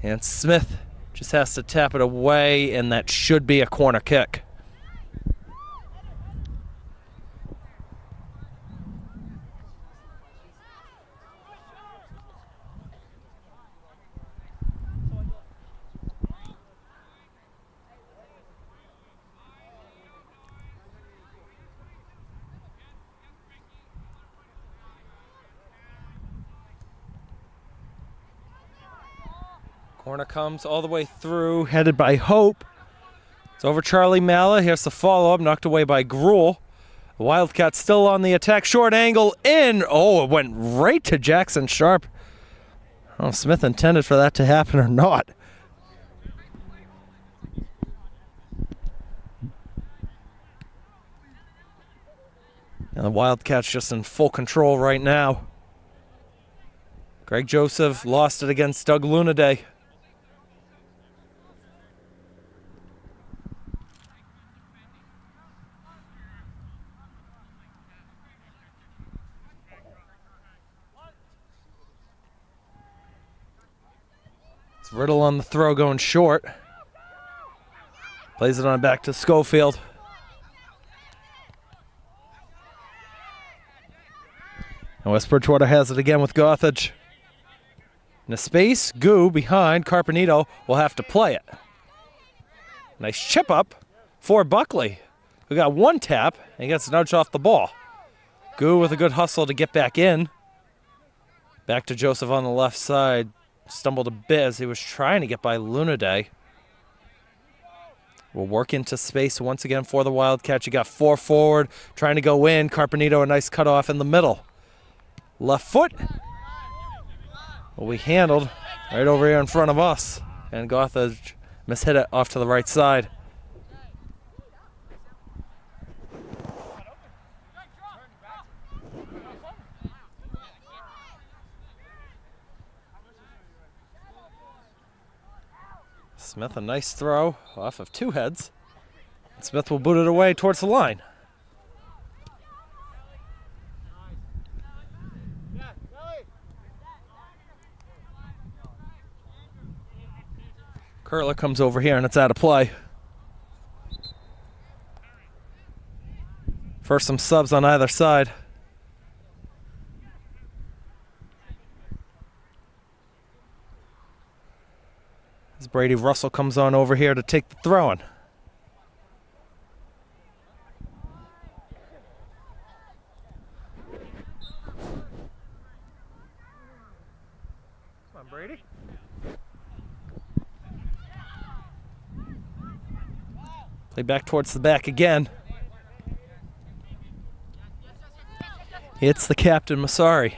And Smith just has to tap it away, and that should be a corner kick. Corner comes all the way through, headed by Hope. It's over Charlie Malla. Here's the follow-up, knocked away by Gruel. The Wildcats still on the attack. Short angle in. Oh, it went right to Jackson Sharp. I don't know if Smith intended for that to happen or not. And the Wildcats just in full control right now. Greg Joseph lost it against Doug Lunaday. It's Riddle on the throw going short. Plays it on back to Schofield. And West Bridgewater has it again with Gothage. In a space, Goo behind. Carpenito will have to play it. Nice chip up for Buckley. We got one tap, and he gets nudged off the ball. Goo with a good hustle to get back in. Back to Joseph on the left side. Stumbled a bit as he was trying to get by Lunaday. We'll work into space once again for the Wildcats. You got 4 forward, trying to go in. Carpenito, a nice cutoff in the middle. Left foot will be handled right over here in front of us. And Gothage mishit it off to the right side. Smith, a nice throw off of 2 heads. Smith will boot it away towards the line. Kurtler comes over here and it's out of play. First, some subs on either side. As Brady Russell comes on over here to take the throw-in. Come on, Brady. Play back towards the back again. Hits the captain, Massari.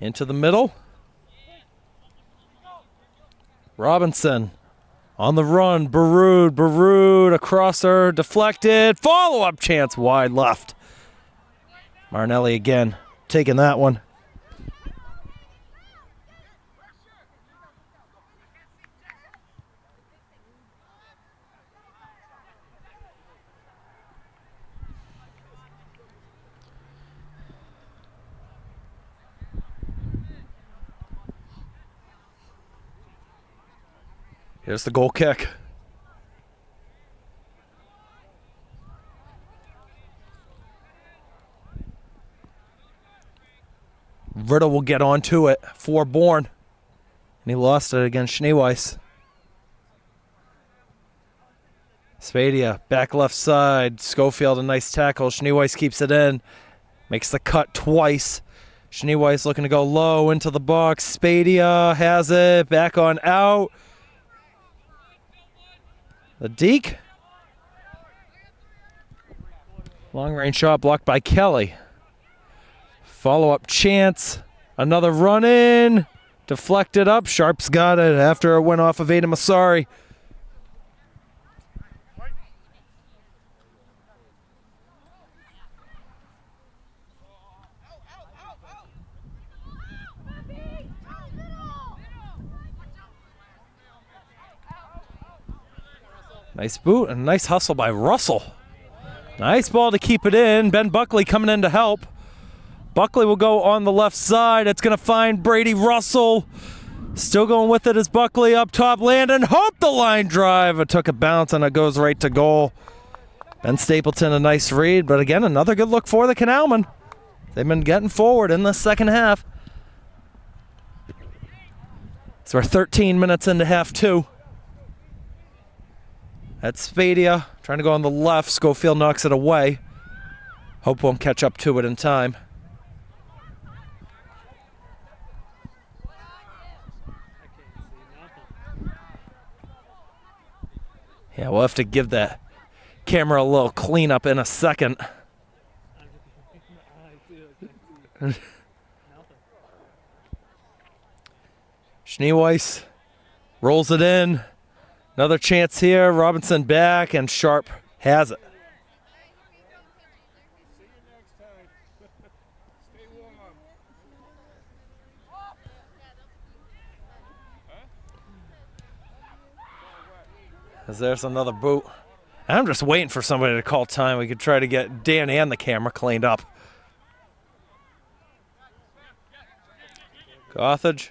Into the middle. Robinson on the run. Baroud across her, deflected. Follow-up chance wide left. Marnelli again taking that one. Here's the goal kick. Riddle will get onto it for Bourne. And he lost it against Schneeweiss. Spadia, back left side. Schofield, a nice tackle. Schneeweiss keeps it in. Makes the cut twice. Schneeweiss looking to go low into the box. Spadia has it. Back on out. The deke. Long range shot blocked by Kelly. Follow-up chance. Another run in. Deflected up. Sharp's got it after it went off of Ada Massari. Nice boot and a nice hustle by Russell. Nice ball to keep it in. Ben Buckley coming in to help. Buckley will go on the left side. It's going to find Brady Russell. Still going with it as Buckley up top. Landon Hope the line drive. It took a bounce and it goes right to goal. Ben Stapleton a nice read, but again, another good look for the Canalmen. They've been getting forward in the second half. So we're 13 minutes into half two. That's Spadia trying to go on the left. Schofield knocks it away. Hope won't catch up to it in time. Yeah, we'll have to give that camera a little cleanup in a second. Schneeweiss rolls it in. Another chance here. Robinson back, and Sharp has it. As there's another boot. I'm just waiting for somebody to call time. We could try to get Dan and the camera cleaned up. Gothage.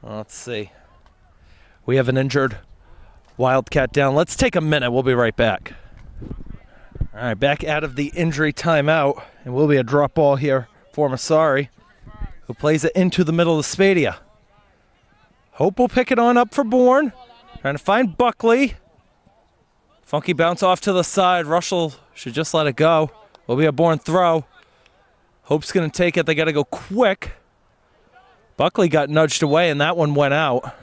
Let's see. We have an injured Wildcat down. Let's take a minute. We'll be right back. All right, back out of the injury timeout. And will be a drop ball here for Masari, who plays it into the middle of Spadia. Hope will pick it on up for Bourne. Trying to find Buckley. Funky bounce off to the side. Russell should just let it go. Will be a Bourne throw. Hope's going to take it. They got to go quick. Buckley got nudged away, and that one went out.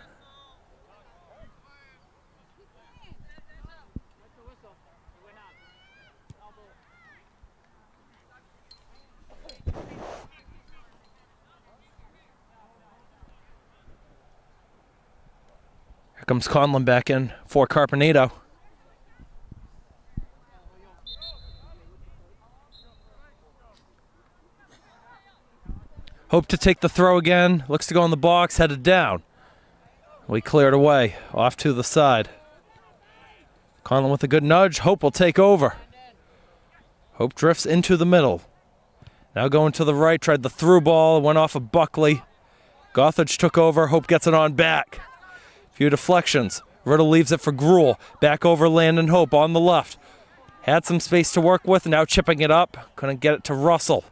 Here comes Conlon back in for Carpenito. Hope to take the throw again. Looks to go in the box, headed down. We cleared away, off to the side. Conlon with a good nudge. Hope will take over. Hope drifts into the middle. Now going to the right, tried the through ball, went off of Buckley. Gothage took over. Hope gets it on back. Few deflections. Riddle leaves it for Gruel. Back over Landon Hope on the left. Had some space to work with, now chipping it up. Couldn't get it to Russell.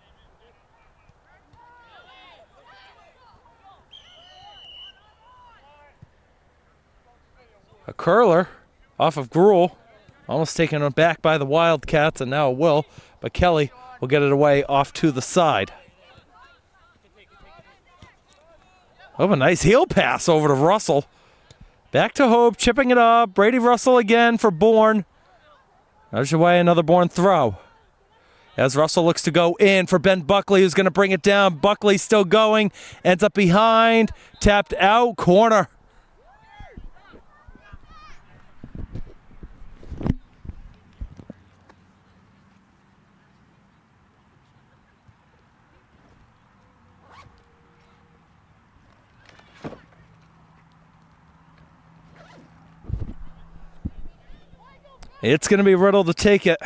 A curler off of Gruel. Almost taken back by the Wildcats, and now it will. But Kelly will get it away off to the side. Oh, a nice heel pass over to Russell. Back to Hope, chipping it up. Brady Russell again for Bourne. Nudged away, another Bourne throw. As Russell looks to go in for Ben Buckley, who's going to bring it down. Buckley still going. Ends up behind. Tapped out. Corner. It's going to be Riddle to take it.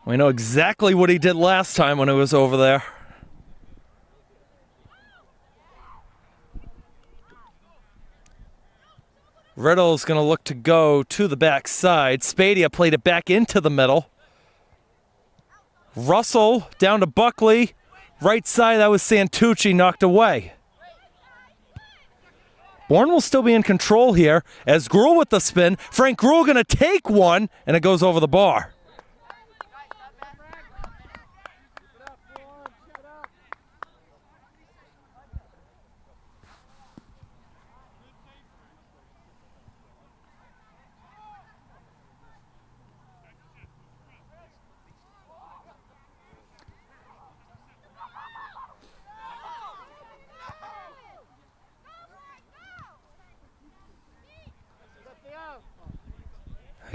We know exactly what he did last time when he was over there. Riddle's going to look to go to the backside. Spadia played it back into the middle. Russell down to Buckley. Right side, that was Santucci, knocked away. Bourne will still be in control here as Gruel with the spin. Frank Gruel going to take one, and it goes over the bar.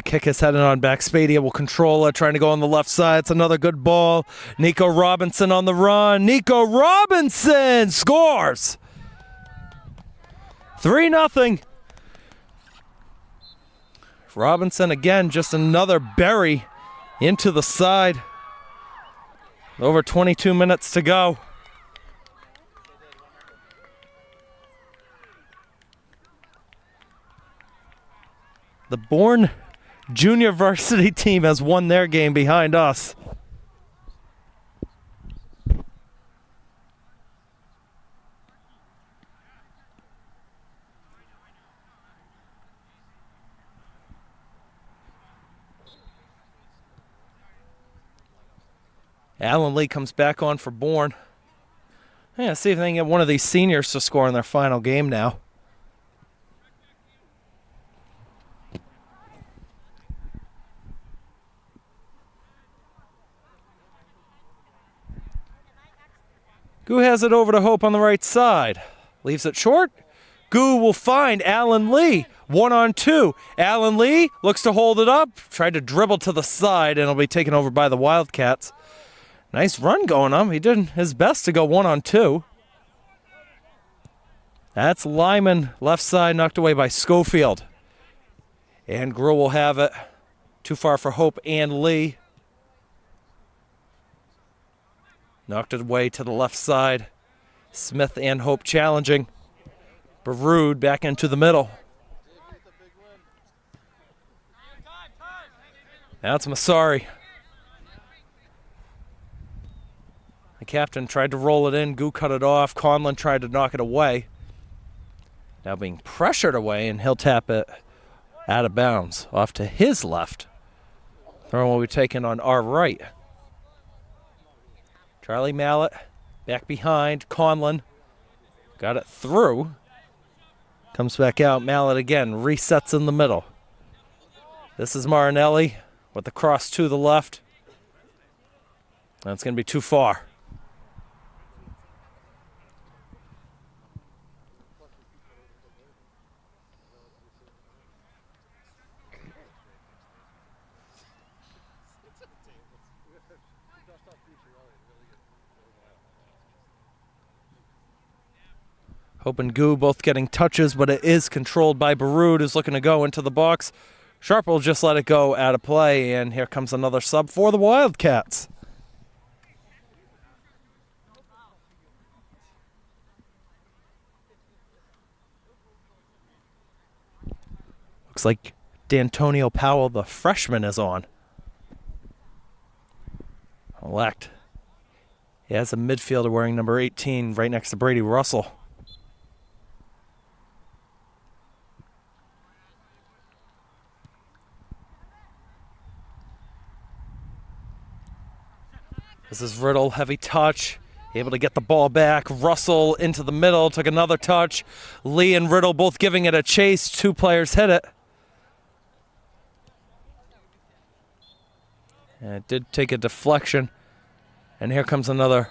The kick is headed on back. Spadia will control it, trying to go on the left side. It's another good ball. Nico Robinson on the run. Nico Robinson scores! 3-0. Robinson again, just another bury into the side. Over 22 minutes to go. The Bourne junior varsity team has won their game behind us. Alan Lee comes back on for Bourne. Yeah, see if they can get one of these seniors to score in their final game now. Goo has it over to Hope on the right side. Leaves it short. Goo will find Alan Lee. 1-on-2. Alan Lee looks to hold it up. Tried to dribble to the side and it'll be taken over by the Wildcats. Nice run going on. He did his best to go 1-on-2. That's Lyman, left side, knocked away by Schofield. And Gruhl will have it. Too far for Hope and Lee. Knocked it away to the left side. Smith and Hope challenging. Baroud back into the middle. Now it's Masari. The captain tried to roll it in. Goo cut it off. Conlon tried to knock it away. Now being pressured away, and he'll tap it out of bounds off to his left. Throw will be taken on our right. Charlie Mallett back behind. Conlon got it through. Comes back out. Mallett again resets in the middle. This is Marinelli with the cross to the left. That's going to be too far. Hope and Goo both getting touches, but it is controlled by Baroud, who's looking to go into the box. Sharp will just let it go out of play, and here comes another sub for the Wildcats. Looks like D'Antonio Powell, the freshman, is on. Elect. He has a midfielder wearing number 18 right next to Brady Russell. This is Riddle, heavy touch, able to get the ball back. Russell into the middle, took another touch. Lee and Riddle both giving it a chase. Two players hit it. And it did take a deflection. And here comes another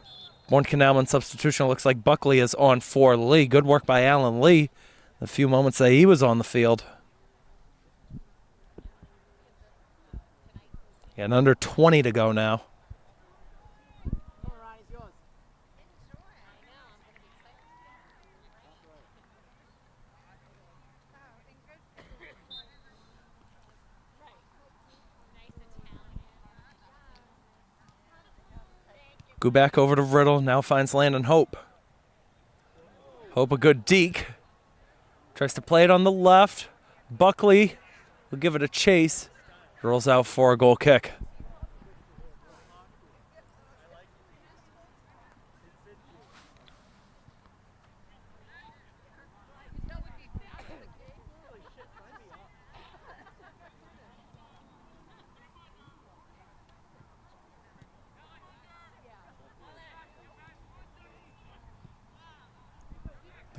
Bourne Canalmen substitution. It looks like Buckley is on for Lee. Good work by Alan Lee. The few moments that he was on the field. And under 20 to go now. Go back over to Riddle, now finds Landon Hope. Hope a good deke. Tries to play it on the left. Buckley will give it a chase. Rolls out for a goal kick.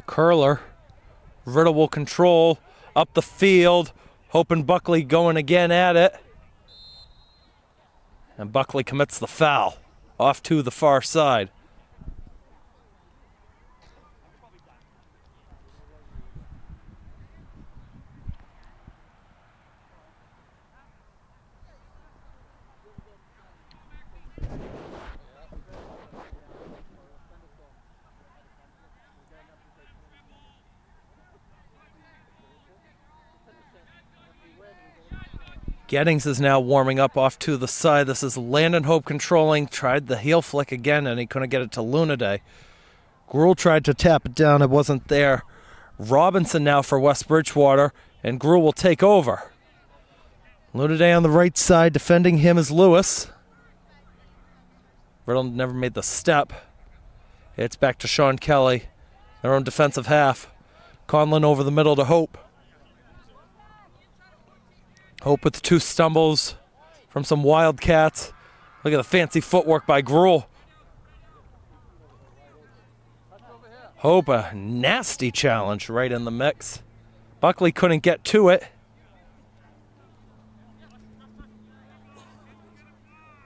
Curler. Riddle will control up the field. Hope and Buckley going again at it. And Buckley commits the foul off to the far side. Gettings is now warming up off to the side. This is Landon Hope controlling. Tried the heel flick again, and he couldn't get it to Lunaday. Gruel tried to tap it down. It wasn't there. Robinson now for West Bridgewater, and Gruel will take over. Lunaday on the right side. Defending him is Lewis. Riddle never made the step. It's back to Sean Kelly. Their own defensive half. Conlon over the middle to Hope. Hope with 2 stumbles from some Wildcats. Look at the fancy footwork by Gruel. Hope, a nasty challenge right in the mix. Buckley couldn't get to it.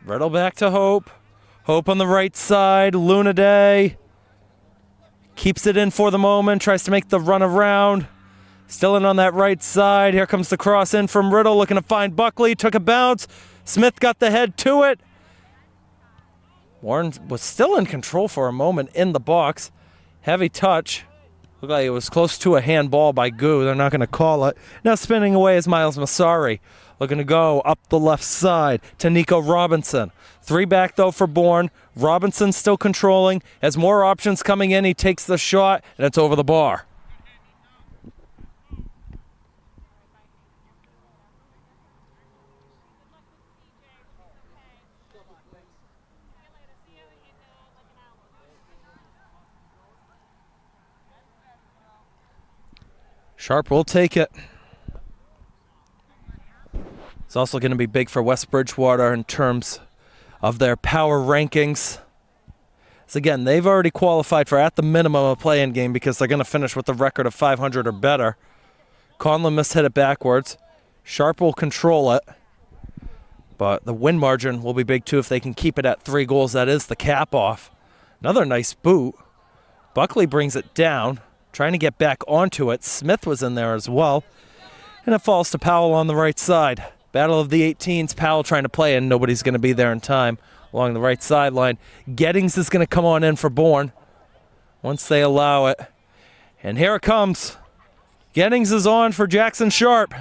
Riddle back to Hope. Hope on the right side. Lunaday keeps it in for the moment. Tries to make the run around. Still in on that right side. Here comes the cross in from Riddle. Looking to find Buckley. Took a bounce. Smith got the head to it. Warren was still in control for a moment in the box. Heavy touch. Looked like it was close to a handball by Goo. They're not going to call it. Now spinning away is Miles Masari. Looking to go up the left side to Nico Robinson. 3 back, though, for Bourne. Robinson still controlling. Has more options coming in. He takes the shot, and it's over the bar. Sharp will take it. It's also going to be big for West Bridgewater in terms of their power rankings. So again, they've already qualified for at the minimum a play-in game because they're going to finish with a record of 500 or better. Conlon mishit it backwards. Sharp will control it. But the win margin will be big too if they can keep it at 3 goals. That is the cap off. Another nice boot. Buckley brings it down. Trying to get back onto it. Smith was in there as well. And it falls to Powell on the right side. Battle of the 18s. Powell trying to play, and nobody's going to be there in time along the right sideline. Gettings is going to come on in for Bourne once they allow it. And here it comes. Gettings is on for Jackson Sharp.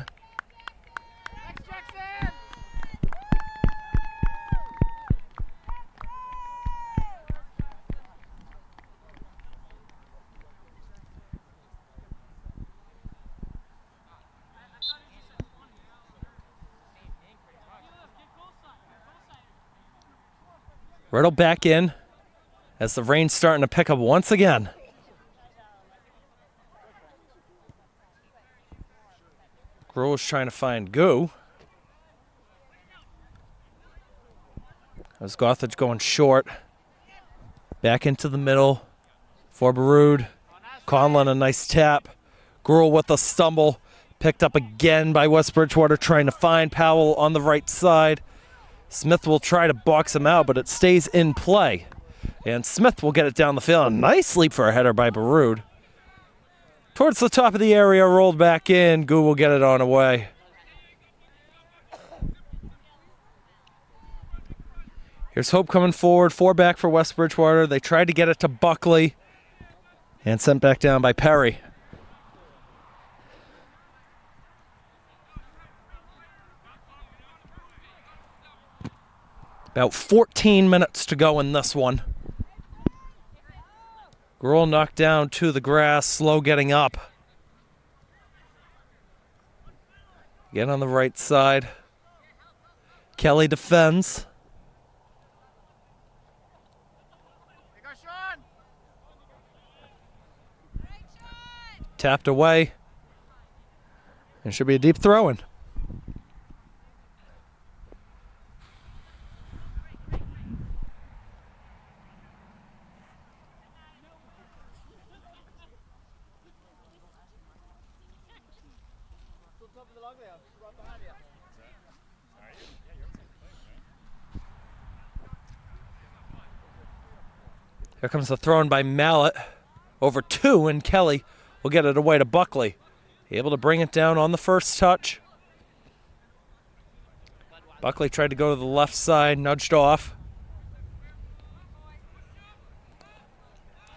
Riddle back in as the rain's starting to pick up once again. Gruel's trying to find Goo. As Gothage going short. Back into the middle for Baroud. Conlon a nice tap. Gruel with a stumble. Picked up again by West Bridgewater trying to find Powell on the right side. Smith will try to box him out, but it stays in play. And Smith will get it down the field. A nice leap for a header by Baroud. Towards the top of the area, rolled back in. Goo will get it on away. Here's Hope coming forward. 4 back for West Bridgewater. They tried to get it to Buckley. And sent back down by Perry. About 14 minutes to go in this one. Gruel knocked down to the grass, slow getting up. Again on the right side. Kelly defends. Tapped away. It should be a deep throw-in. Here comes the throw-in by Mallet. Over 2, and Kelly will get it away to Buckley. Able to bring it down on the first touch. Buckley tried to go to the left side, nudged off.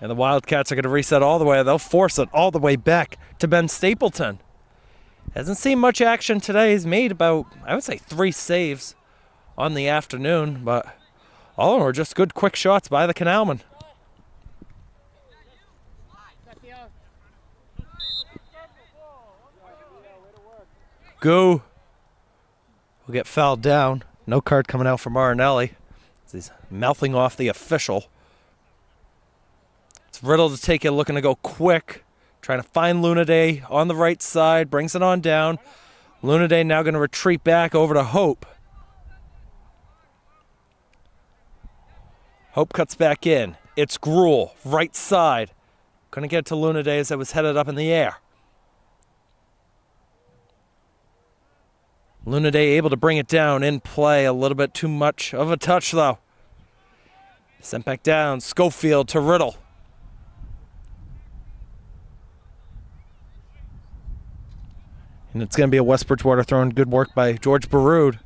And the Wildcats are going to reset all the way. They'll force it all the way back to Ben Stapleton. Hasn't seen much action today. He's made about, I would say, 3 saves on the afternoon, but all of them were just good quick shots by the Canalmen. Go. Will get fouled down. No card coming out for Marinelli. He's mouthing off the official. It's Riddle to take it, looking to go quick. Trying to find Lunaday on the right side. Brings it on down. Lunaday now going to retreat back over to Hope. Hope cuts back in. It's Gruel, right side. Couldn't get to Lunaday as it was headed up in the air. Lunaday able to bring it down in play. A little bit too much of a touch, though. Sent back down. Schofield to Riddle. And it's going to be a West Bridgewater throw in. Good work by George Baroud.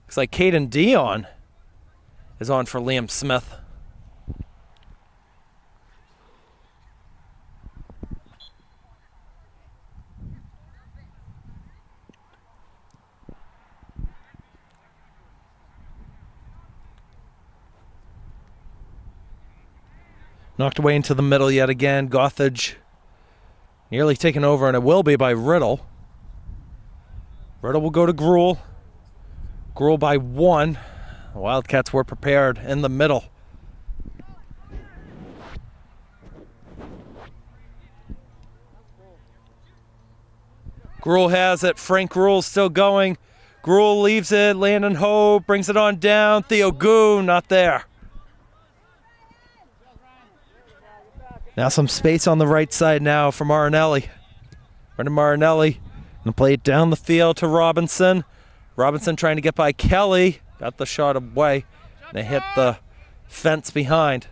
Looks like Caden Dion is on for Liam Smith. Knocked away into the middle yet again. Gothage nearly taken over, and it will be by Riddle. Riddle will go to Gruel. Gruel by 1. The Wildcats were prepared in the middle. Gruel has it. Frank Gruel still going. Gruel leaves it. Landon Ho brings it on down. Theo Gu not there. Now some space on the right side now for Marinelli. Brendan Marinelli going to play it down the field to Robinson. Robinson trying to get by Kelly. Got the shot away. They hit the fence behind.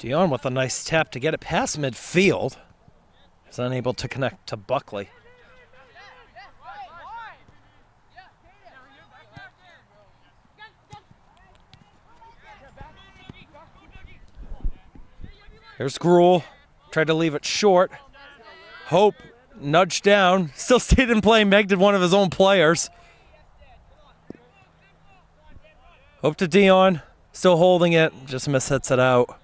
Dion with a nice tap to get it past midfield. He's unable to connect to Buckley. Here's Gruel. Tried to leave it short. Hope nudged down. Still stayed in play. Meg did one of his own players. Hope to Dion. Still holding it. Just mishits it out.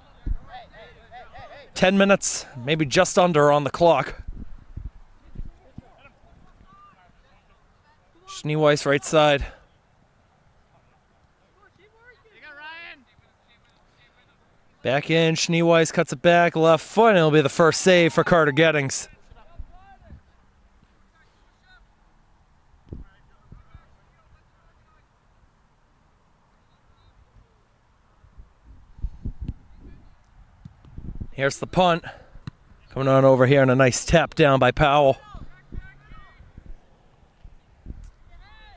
10 minutes, maybe just under on the clock. Schneeweiss right side. Back in, Schneeweiss cuts it back, left foot, and it'll be the first save for Carter Gettings. Here's the punt. Coming on over here and a nice tap down by Powell.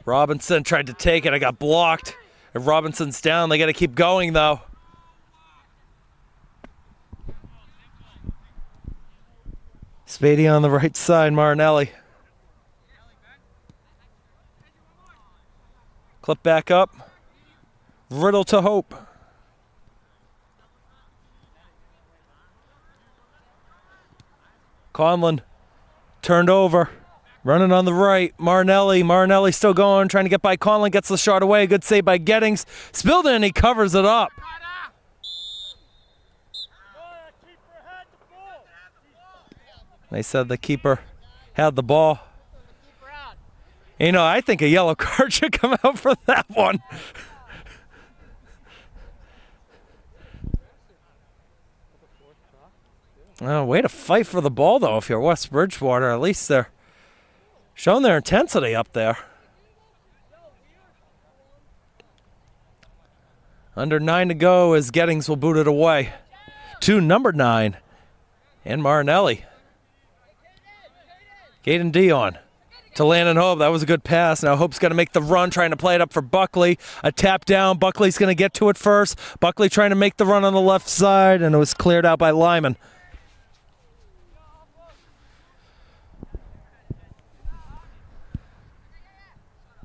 Robinson tried to take it. I got blocked. If Robinson's down, they got to keep going, though. Spady on the right side, Marinelli. Clip back up. Riddle to Hope. Conlon turned over, running on the right. Marinelli still going, trying to get by Conlon, gets the shot away. Good save by Gettings. Spilled it and he covers it up. They said the keeper had the ball. You know, I think a yellow card should come out for that one. Way to fight for the ball, though, if you're West Bridgewater. At least they're showing their intensity up there. Under 9 to go as Gettings will boot it away to number 9 and Marinelli. Caden Dion to Landon Hope. That was a good pass. Now Hope's going to make the run, trying to play it up for Buckley. A tap down. Buckley's going to get to it first. Buckley trying to make the run on the left side, and it was cleared out by Lyman.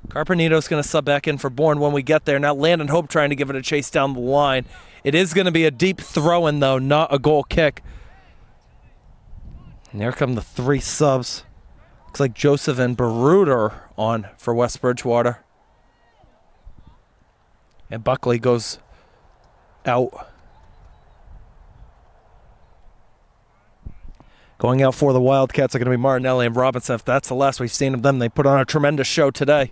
Carpenito's going to sub back in for Bourne when we get there. Now Landon Hope trying to give it a chase down the line. It is going to be a deep throw-in, though, not a goal kick. And there come the three subs. Looks like Joseph and Baruder on for West Bridgewater. And Buckley goes out. Going out for the Wildcats are going to be Martinelli and Robinson. If that's the last we've seen of them, they put on a tremendous show today.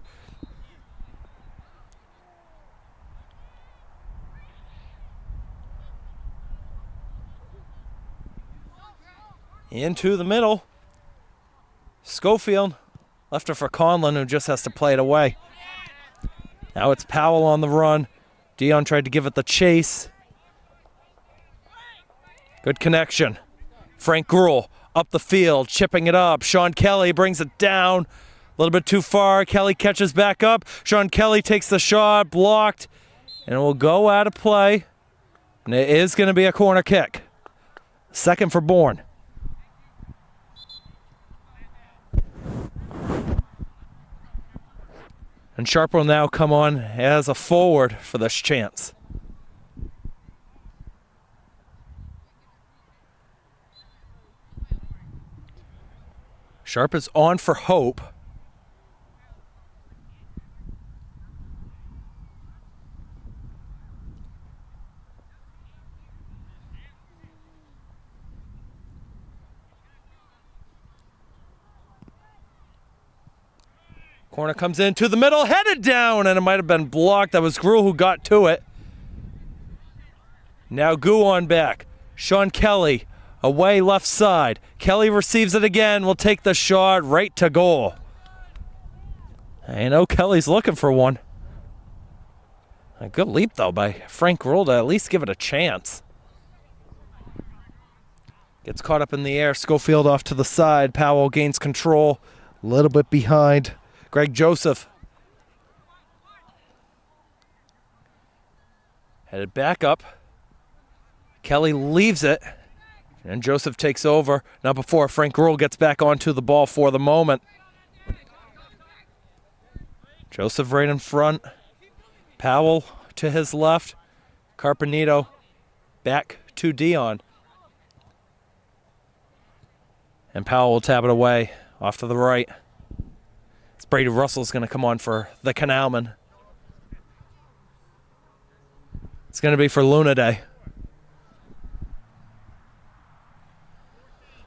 Into the middle. Schofield left her for Conlon, who just has to play it away. Now it's Powell on the run. Dion tried to give it the chase. Good connection. Frank Gruhl up the field, chipping it up. Sean Kelly brings it down. A little bit too far. Kelly catches back up. Sean Kelly takes the shot, blocked, and it will go out of play. And it is going to be a corner kick. Second for Bourne. And Sharp will now come on as a forward for this chance. Sharp is on for Hope. Corner comes into the middle, headed down, and it might have been blocked. That was Gruhl who got to it. Now Gu on back. Sean Kelly away left side. Kelly receives it again, will take the shot right to goal. I know Kelly's looking for one. A good leap, though, by Frank Gruhl to at least give it a chance. Gets caught up in the air. Schofield off to the side. Powell gains control. A little bit behind. Greg Joseph headed back up. Kelly leaves it, and Joseph takes over. Now before Frank Gruhl gets back onto the ball for the moment. Joseph right in front. Powell to his left. Carpenito back to Dion. And Powell will tap it away off to the right. Brady Russell's going to come on for the Canalmen. It's going to be for Luna Day.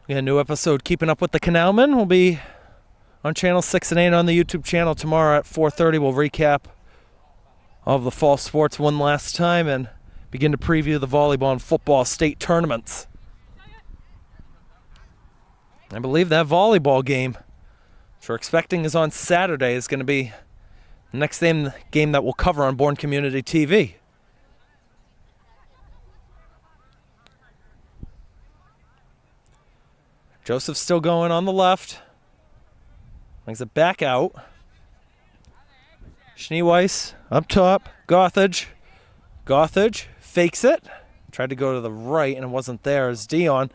We got a new episode, Keeping Up with the Canalmen. We'll be on Channel 6 and 8 on the YouTube channel tomorrow at 4:30. We'll recap all of the fall sports one last time and begin to preview the volleyball and football state tournaments. I believe that volleyball game we're expecting is on Saturday is going to be the next game that we'll cover on Bourne Community TV. Joseph's still going on the left. Brings it back out. Schneeweiss up top. Gothage. Gothage fakes it. Tried to go to the right and it wasn't there as Dion.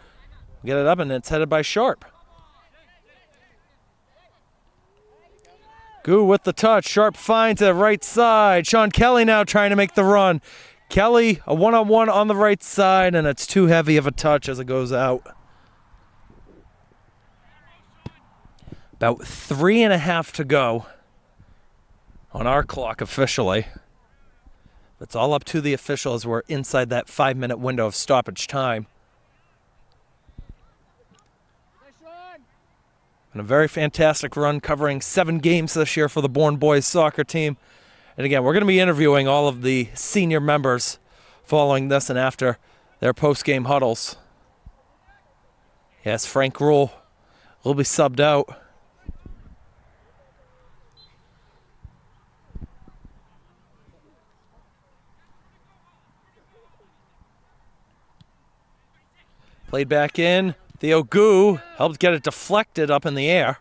Get it up and it's headed by Sharp. Gu with the touch. Sharp finds it right side. Sean Kelly now trying to make the run. Kelly, a one-on-one on the right side, and it's too heavy of a touch as it goes out. About 3.5 to go on our clock officially. It's all up to the officials. We're inside that 5-minute window of stoppage time. And a very fantastic run covering 7 games this year for the Bourne boys soccer team. And again, we're going to be interviewing all of the senior members following this and after their post-game huddles. Yes, Frank Gruhl will be subbed out. Played back in. Theo Gu helped get it deflected up in the air.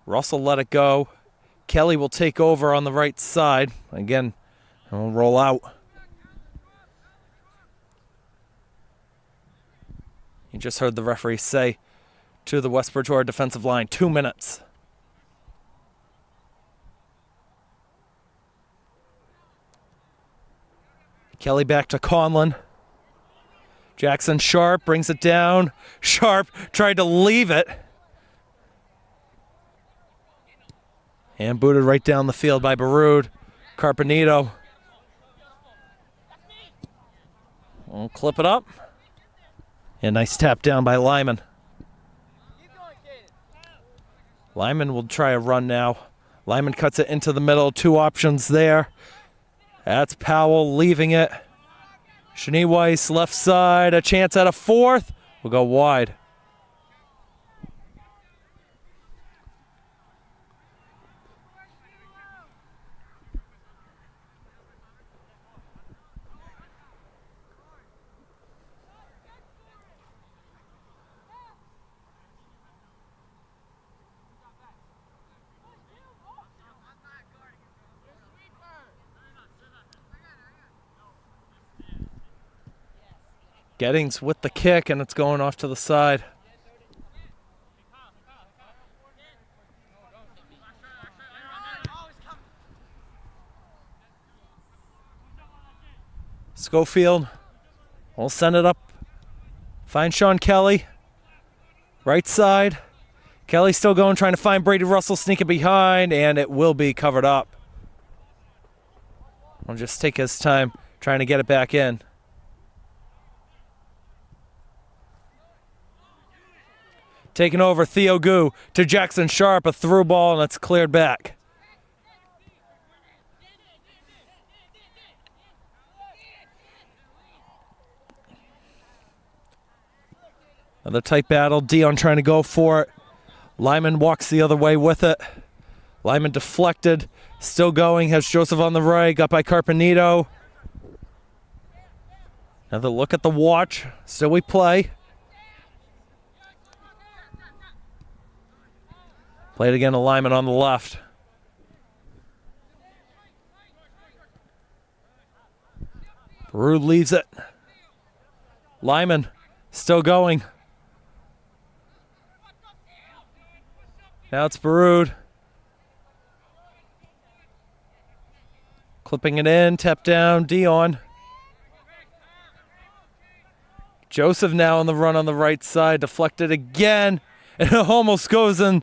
Russell let it go. Kelly will take over on the right side. Again, and we'll roll out. You just heard the referee say to the West Bridgewater defensive line, 2 minutes. Kelly back to Conlon. Jackson Sharp brings it down. Sharp tried to leave it. And booted right down the field by Baroud. Carpenito. We'll clip it up. And nice tap down by Lyman. Lyman will try a run now. Lyman cuts it into the middle. 2 options there. That's Powell leaving it. Shani Weiss left side. A chance at a 4th. We'll go wide. Gettings with the kick, and it's going off to the side. Schofield will send it up. Find Sean Kelly. Right side. Kelly still going, trying to find Brady Russell, sneaking behind, and it will be covered up. We'll just take his time trying to get it back in. Taking over, Theo Gu to Jackson Sharp, a through ball, and it's cleared back. Another tight battle, Dion trying to go for it. Lyman walks the other way with it. Lyman deflected, still going, has Joseph on the right, got by Carpenito. Another look at the watch, still we play. Played again to Lyman on the left. Baroud leaves it. Lyman still going. Now it's Baroud. Clipping it in, tap down, Dion. Joseph now on the run on the right side, deflected again, and it almost goes in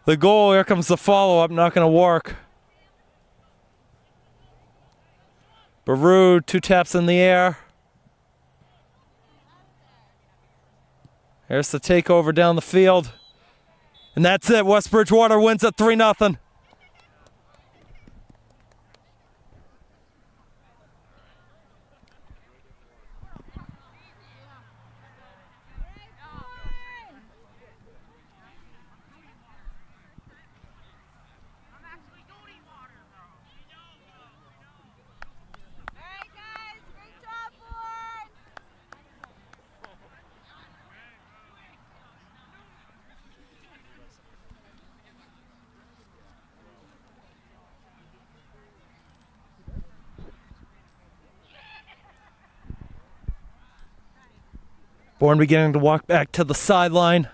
the goal. Here comes the follow-up, not going to work. Baroud, 2 taps in the air. Here's the takeover down the field. And that's it. West Bridgewater wins at 3-0. Bourne beginning to walk back to the sideline.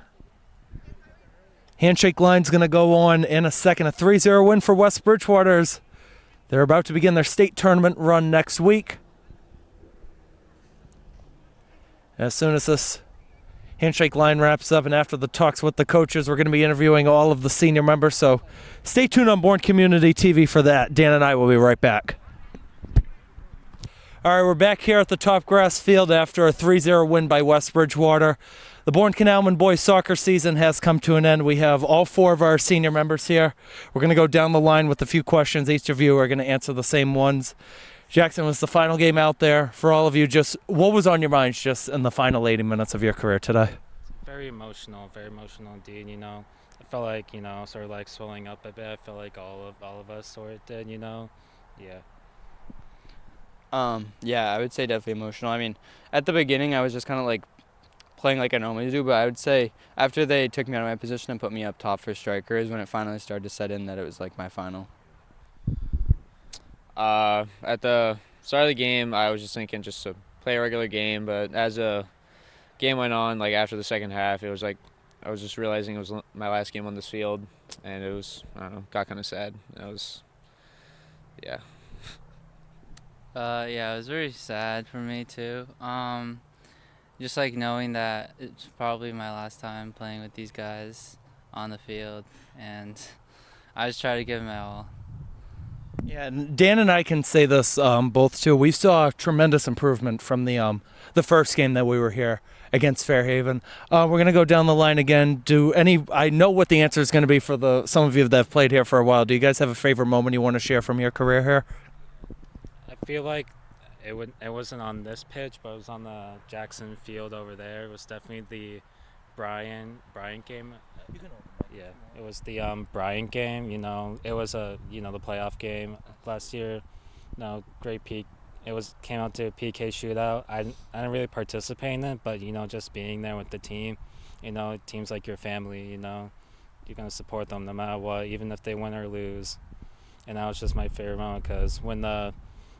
Handshake line's going to go on in a second. A 3-0 win for West Bridgewater's. They're about to begin their state tournament run next week. As soon as this handshake line wraps up and after the talks with the coaches, we're going to be interviewing all of the senior members. So stay tuned on Bourne Community TV for that. Dan and I will be right back. All right, we're back here at the Top Grass Field after a 3-0 win by West Bridgewater. The Bourne Canalmen boys soccer season has come to an end. We have all 4 of our senior members here. We're going to go down the line with a few questions. Each of you are going to answer the same ones. Jackson, was the final game out there for all of you. Just what was on your minds just in the final 80 minutes of your career today? Very emotional indeed, you know. I felt like, you know, sort of like swelling up a bit. I felt like all of us sort of did, you know. Yeah. Yeah, I would say definitely emotional. I mean, at the beginning, I was just kind of like playing like I normally do, but I would say after they took me out of my position and put me up top for striker is when it finally started to set in that it was like my final. At the start of the game, I was just thinking just to play a regular game, but as the game went on, like after the second half, it was like I was just realizing it was my last game on this field, and it was, I don't know, got kind of sad. It was, yeah. Yeah, it was very sad for me too. Just like knowing that it's probably my last time playing with these guys on the field, and I just try to give it my all. Yeah, and Dan and I can say this both too. We saw tremendous improvement from the first game that we were here against Fairhaven. We're gonna go down the line again. I know what the answer is going to be for some of you that have played here for a while. Do you guys have a favorite moment you want to share from your career here? I feel like it wasn't on this pitch, but it was on the Jackson field over there. It was definitely the Bryant game. Yeah, it was the Bryant game. It was the playoff game last year. Great peak. Came out to a PK shootout. I didn't really participate in it, but just being there with the team, team's like your family. You're gonna support them no matter what, even if they win or lose. And that was just my favorite moment because when I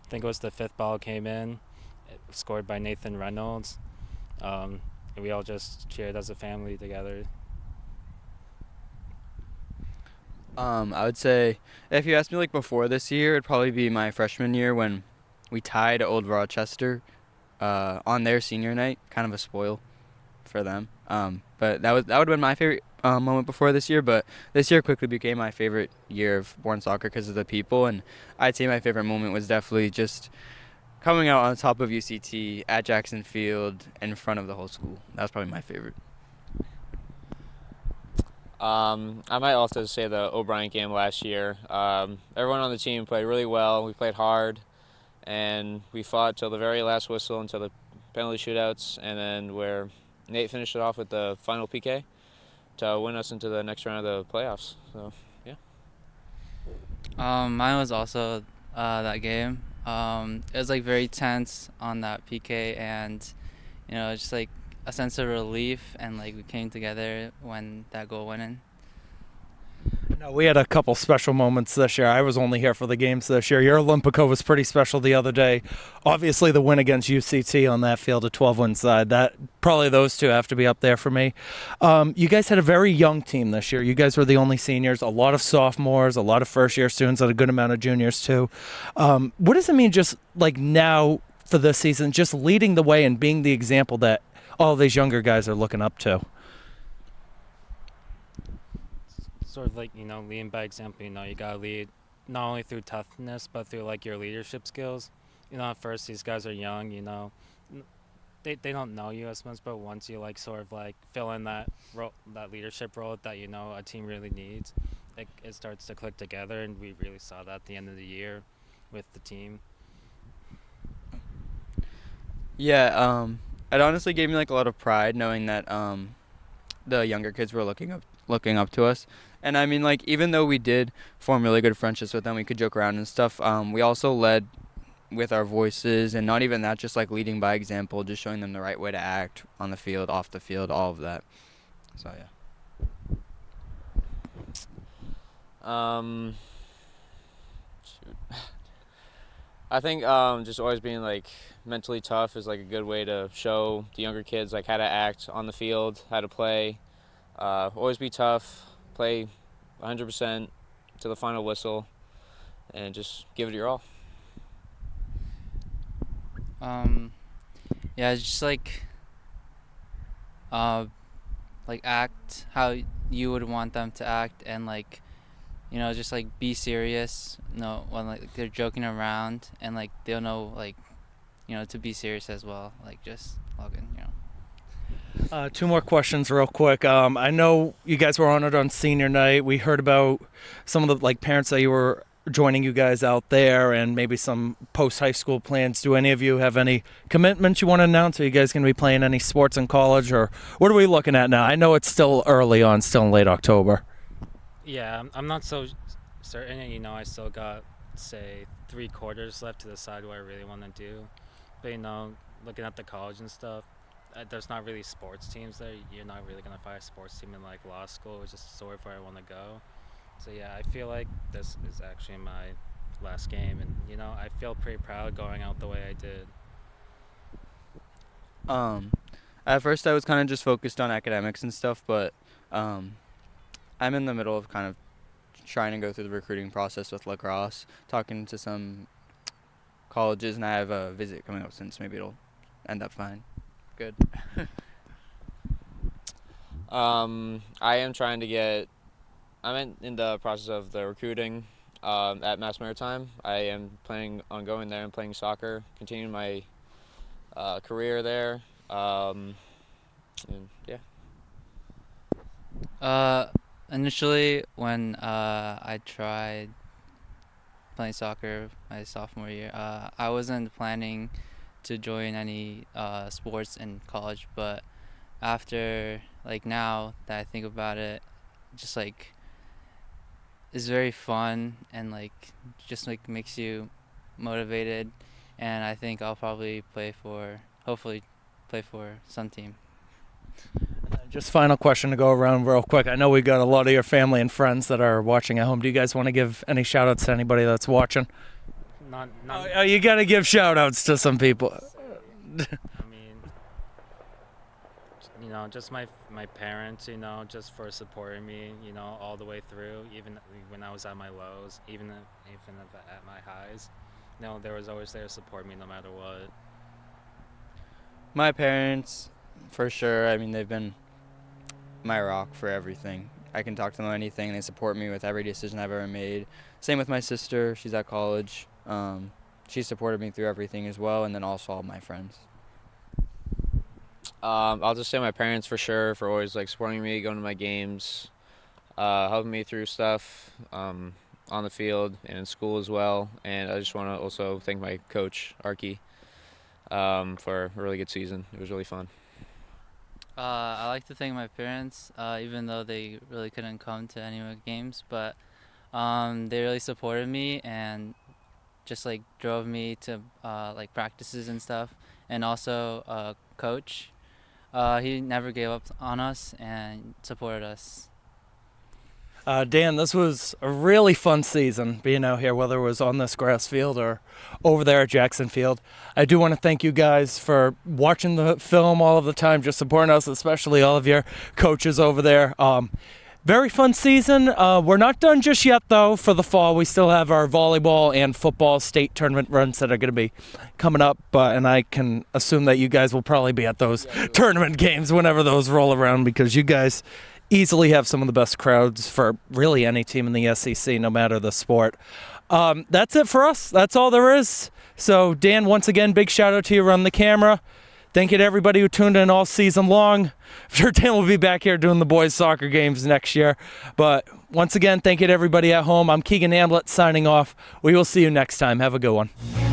think it was the fifth ball came in, scored by Nathan Reynolds. We all just cheered as a family together. I would say if you asked me like before this year, it'd probably be my freshman year when we tied Old Rochester on their senior night, kind of a spoil for them. But that would have been my favorite moment before this year. But this year quickly became my favorite year of Bourne soccer because of the people. And I'd say my favorite moment was definitely just coming out on top of UCT at Jackson Field in front of the whole school. That was probably my favorite. I might also say the O'Brien game last year. Everyone on the team played really well. We played hard, and we fought till the very last whistle until the penalty shootouts, and then where Nate finished it off with the final PK to win us into the next round of the playoffs. So, yeah. Mine was also that game. It was like very tense on that PK, and just like a sense of relief, and like we came together when that goal went in. No, we had a couple special moments this year. I was only here for the games this year. Your Olympico was pretty special the other day. Obviously, the win against UCT on that field, a 12-win side. Probably those two have to be up there for me. You guys had a very young team this year. You guys were the only seniors. A lot of sophomores, a lot of first-year students, and a good amount of juniors too. What does it mean, just like now for this season, just leading the way and being the example that all these younger guys are looking up to? Sort of like, leading by example. You gotta lead not only through toughness, but through like your leadership skills. At first these guys are young, they don't know you as much, but once you like sort of like fill in that leadership role that a team really needs, it starts to click together, and we really saw that at the end of the year with the team. Yeah, it honestly gave me like a lot of pride knowing that the younger kids were looking up to us. And I mean, like, even though we did form really good friendships with them, we could joke around and stuff, we also led with our voices, and not even that, just like leading by example, just showing them the right way to act on the field, off the field, all of that. So yeah. I think just always being like mentally tough is like a good way to show the younger kids like how to act on the field, how to play. Always be tough, play 100% to the final whistle, and just give it your all. Yeah, just like act how you would want them to act, and like just like be serious. When like they're joking around, and like they'll know like to be serious as well. Like just log in. Two more questions real quick. I know you guys were honored on senior night. We heard about some of the parents that you were joining you guys out there, and maybe some post-high school plans. Do any of you have any commitments you want to announce? Are you guys going to be playing any sports in college, or what are we looking at now? I know it's still early on, still in late October. Yeah, I'm not so certain. I still got, say, 3 quarters left to decide what I really want to do. But, looking at the college and stuff, there's not really sports teams there. You're not really gonna find a sports team in like law school, which is sort of where I want to go. So yeah, I feel like this is actually my last game, and I feel pretty proud going out the way I did. At first I was kind of just focused on academics and stuff, but I'm in the middle of kind of trying to go through the recruiting process with lacrosse, talking to some colleges, and I have a visit coming up soon, so maybe it'll end up fine. Good. I am trying to get. I'm in the process of the recruiting at Mass Maritime. I am planning on going there and playing soccer, continuing my career there. And yeah. Initially, when I tried playing soccer my sophomore year, I wasn't planning to join any sports in college, but after now that I think about it, just it's very fun and just makes you motivated, and I think I'll probably hopefully play for some team. Just final question to go around real quick. I know we got a lot of your family and friends that are watching at home. Do you guys want to give any shout outs to anybody that's watching? Not Oh, you got to give shout outs to some people. I mean, just my parents, just for supporting me, all the way through, even when I was at my lows, even at my highs. There was always there to support me no matter what. My parents, for sure. I mean, they've been my rock for everything. I can talk to them about anything. They support me with every decision I've ever made. Same with my sister. She's at college. She supported me through everything as well, and then also all my friends. I'll just say my parents for sure, for always supporting me, going to my games, helping me through stuff on the field and in school as well. And I just want to also thank my coach, Arky, for a really good season. It was really fun. I like to thank my parents, even though they really couldn't come to any of my games, but they really supported me and just drove me to practices and stuff. And also coach, he never gave up on us and supported us. Dan, this was a really fun season being out here, whether it was on this grass field or over there at Jackson Field. I do want to thank you guys for watching the film all of the time, just supporting us, especially all of your coaches over there. Very fun season. We're not done just yet, though, for the fall. We still have our volleyball and football state tournament runs that are going to be coming up, and I can assume that you guys will probably be at those tournament games whenever those roll around, because you guys easily have some of the best crowds for really any team in the SEC, no matter the sport. That's it for us. That's all there is. So, Dan, once again, big shout out to you around the camera. Thank you to everybody who tuned in all season long. I'm sure Dan will be back here doing the boys' soccer games next year. But once again, thank you to everybody at home. I'm Keegan Hamlet signing off. We will see you next time. Have a good one.